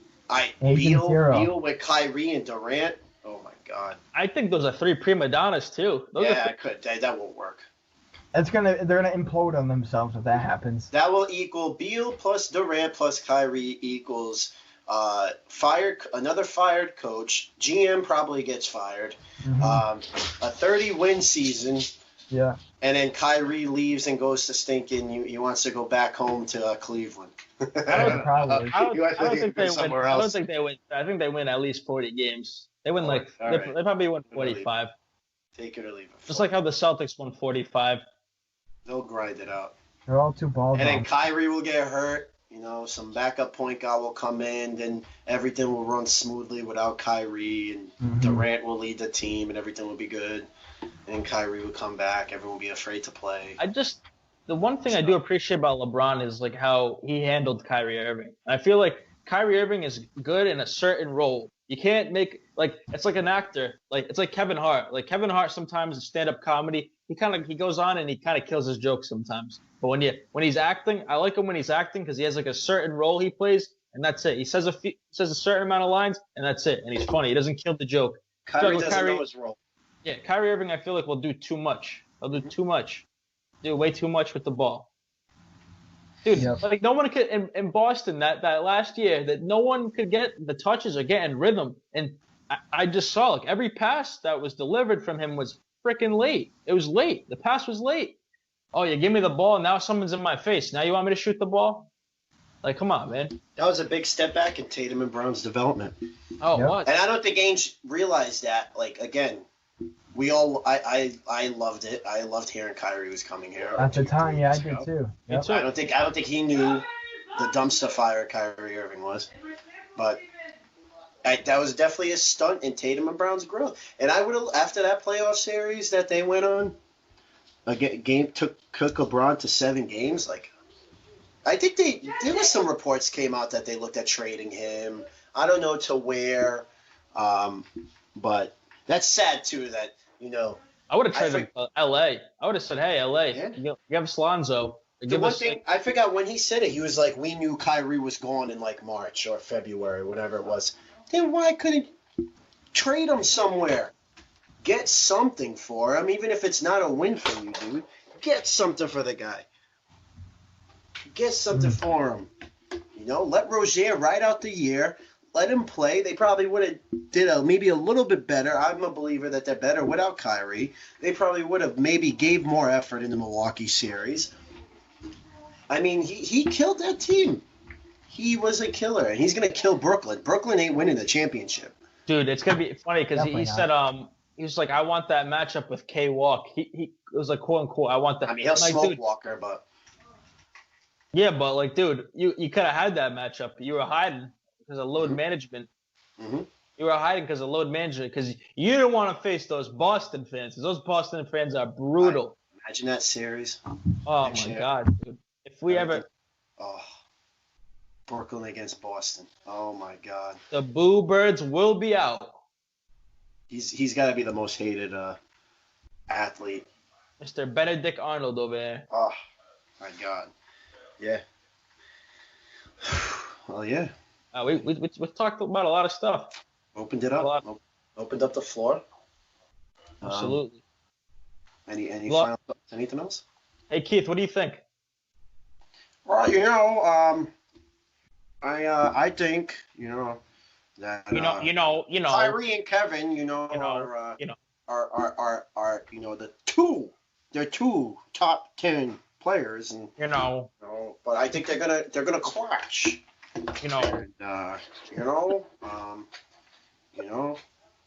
A: Beal with Kyrie and Durant. Oh my God!
B: I think those are three prima donnas too.
A: I could. That won't work.
C: They're gonna implode on themselves if that happens.
A: That will equal Beal plus Durant plus Kyrie equals another fired coach. GM probably gets fired. A 30-win season.
C: Yeah.
A: And then Kyrie leaves and goes to stinking. He wants to go back home to Cleveland.
B: I don't think they win. I don't think they win. I think they win at least 40 games. They win they probably win 45.
A: Take it or leave it.
B: Just like how the Celtics won 45.
A: They'll grind it out.
C: They're all too ball.
A: And then Kyrie will get hurt. Some backup point guard will come in. Then everything will run smoothly without Kyrie. And Durant will lead the team, and everything will be good. And Kyrie will come back. Everyone will be afraid to play.
B: The one thing I do appreciate about LeBron is like how he handled Kyrie Irving. I feel like Kyrie Irving is good in a certain role. You can't make it's like an actor. Like it's like Kevin Hart. Like Kevin Hart sometimes in stand-up comedy, he goes on and he kind of kills his jokes sometimes. But when he's acting, I like him when he's acting because he has like a certain role he plays, and that's it. He says a certain amount of lines, and that's it. And he's funny. He doesn't kill the joke.
A: Kyrie doesn't know his role.
B: Yeah, Kyrie Irving, I feel like will do too much. He'll do too much. Do way too much with the ball. Dude, like no one could in Boston that last year that no one could get the touches or get in rhythm. And I just saw like every pass that was delivered from him was freaking late. It was late. The pass was late. Oh, you give me the ball and now someone's in my face. Now you want me to shoot the ball? Like, come on, man.
A: That was a big step back in Tatum and Brown's development.
B: Oh, what?
A: And I don't think Ainge realized that. Like, again, I loved it. I loved hearing Kyrie was coming here.
C: At the time, I did too. Yep.
A: I don't think he knew the dumpster fire Kyrie Irving was, but that was definitely a stunt in Tatum and Brown's growth. And I would have, after that playoff series that they went on, a game took LeBron to 7 games. Like, I think there was some reports came out that they looked at trading him. I don't know to where, but that's sad too. That
B: I would have traded L.A. I would have said, "Hey, L.A., you have Slonzo."
A: The one thing I forgot when he said it, he was like, "We knew Kyrie was gone in like March or February, whatever it was." Then why couldn't trade him somewhere? Get something for him, even if it's not a win for you, dude. Get something for the guy. Get something for him. Let Rozier ride out the year. Let him play. They probably would have did maybe a little bit better. I'm a believer that they're better without Kyrie. They probably would have maybe gave more effort in the Milwaukee series. I mean, he killed that team. He was a killer, and he's going to kill Brooklyn. Brooklyn ain't winning the championship.
B: Dude, it's going to be funny because he said he was like, I want that matchup with K Walk. He was like, quote unquote, I want that.
A: I mean, he'll smoke Walker, but.
B: Yeah, but like, dude, you could have had that matchup. You were hiding because of load management.
A: Mm-hmm.
B: You were hiding because of load management because you didn't want to face those Boston fans. Those Boston fans are brutal.
A: Imagine that series.
B: Oh my God, dude! If we ever.
A: Oh. Brooklyn against Boston. Oh my God.
B: The Boo Birds will be out.
A: He's got to be the most hated athlete.
B: Mr. Benedict Arnold over there.
A: Oh my God. Yeah. Well, yeah.
B: We talked about a lot of stuff.
A: Opened it up. Opened up the floor.
B: Absolutely.
A: Any final thoughts? Anything else?
B: Hey Keith, what do you think?
A: Well, I think that Kyrie and Kevin are the two top 10 players, and but I think they're gonna clash.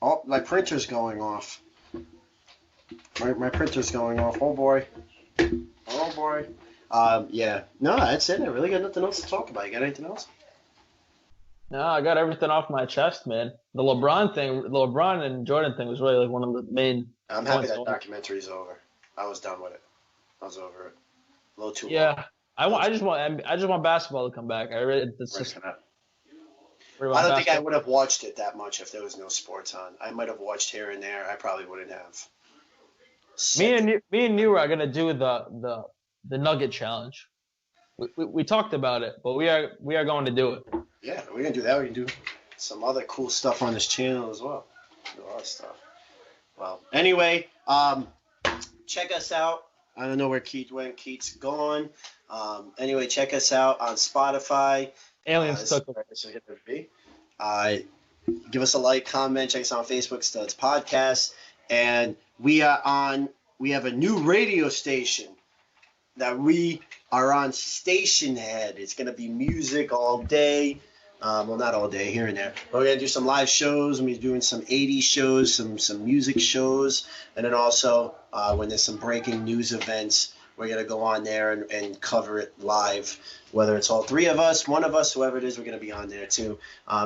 A: Oh, my printer's going off. My printer's going off. Oh boy. Yeah. No, that's it. I really got nothing else to talk about. You got anything else?
B: No, I got everything off my chest, man. The LeBron and Jordan thing was really like one of the main.
A: I'm happy that documentary's over. I was done with it. I was over it. A little too long.
B: Yeah, I just want basketball to come back. I don't
A: think I would have watched it that much if there was no sports on. I might have watched here and there. I probably wouldn't have.
B: Me and you are gonna do the Nugget challenge. We talked about it, but we are going to do it.
A: Yeah, we're gonna do that. We can do some other cool stuff on this channel as well. Do a lot of stuff. Well, anyway, check us out. I don't know where Keith went. Keith's gone. Anyway, check us out on Spotify.
B: Aliens took
A: it. Give us a like, comment, check us out on Facebook, Studs Podcast. And we have a new radio station that we are on Station Head. It's going to be music all day. Well, not all day, here and there. But we're going to do some live shows. We're doing some 80s shows, some music shows. And then also, when there's some breaking news events, we're going to go on there and cover it live. Whether it's all three of us, one of us, whoever it is, we're going to be on there too.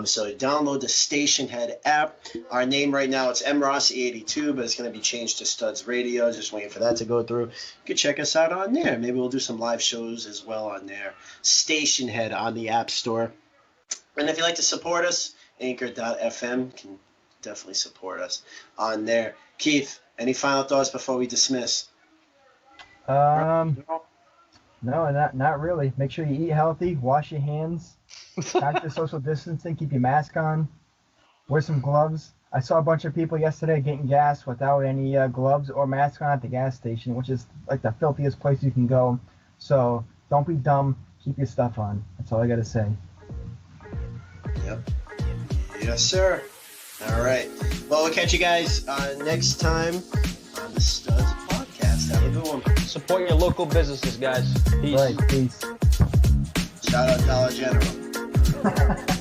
A: So download the Station Head app. Our name right now, it's mrossi82, but it's going to be changed to Studs Radio. Just waiting for that to go through. You can check us out on there. Maybe we'll do some live shows as well on there. Station Head on the App Store. And if you'd like to support us Anchor.fm. Can definitely support us on there. Keith, any final thoughts before we dismiss?
C: No, not really. Make sure you eat healthy, wash your hands, practice social distancing, keep your mask on, wear some gloves. I saw a bunch of people yesterday getting gas without any gloves or mask on at the gas station, which is like the filthiest place you can go. So don't be dumb. Keep your stuff on. That's all I got to say.
A: Yep. Yes, sir. All right. Well, we'll catch you guys next time on the Studs Podcast. Have a good one.
B: Support your local businesses, guys. Peace.
C: Right, peace.
A: Shout out Dollar General.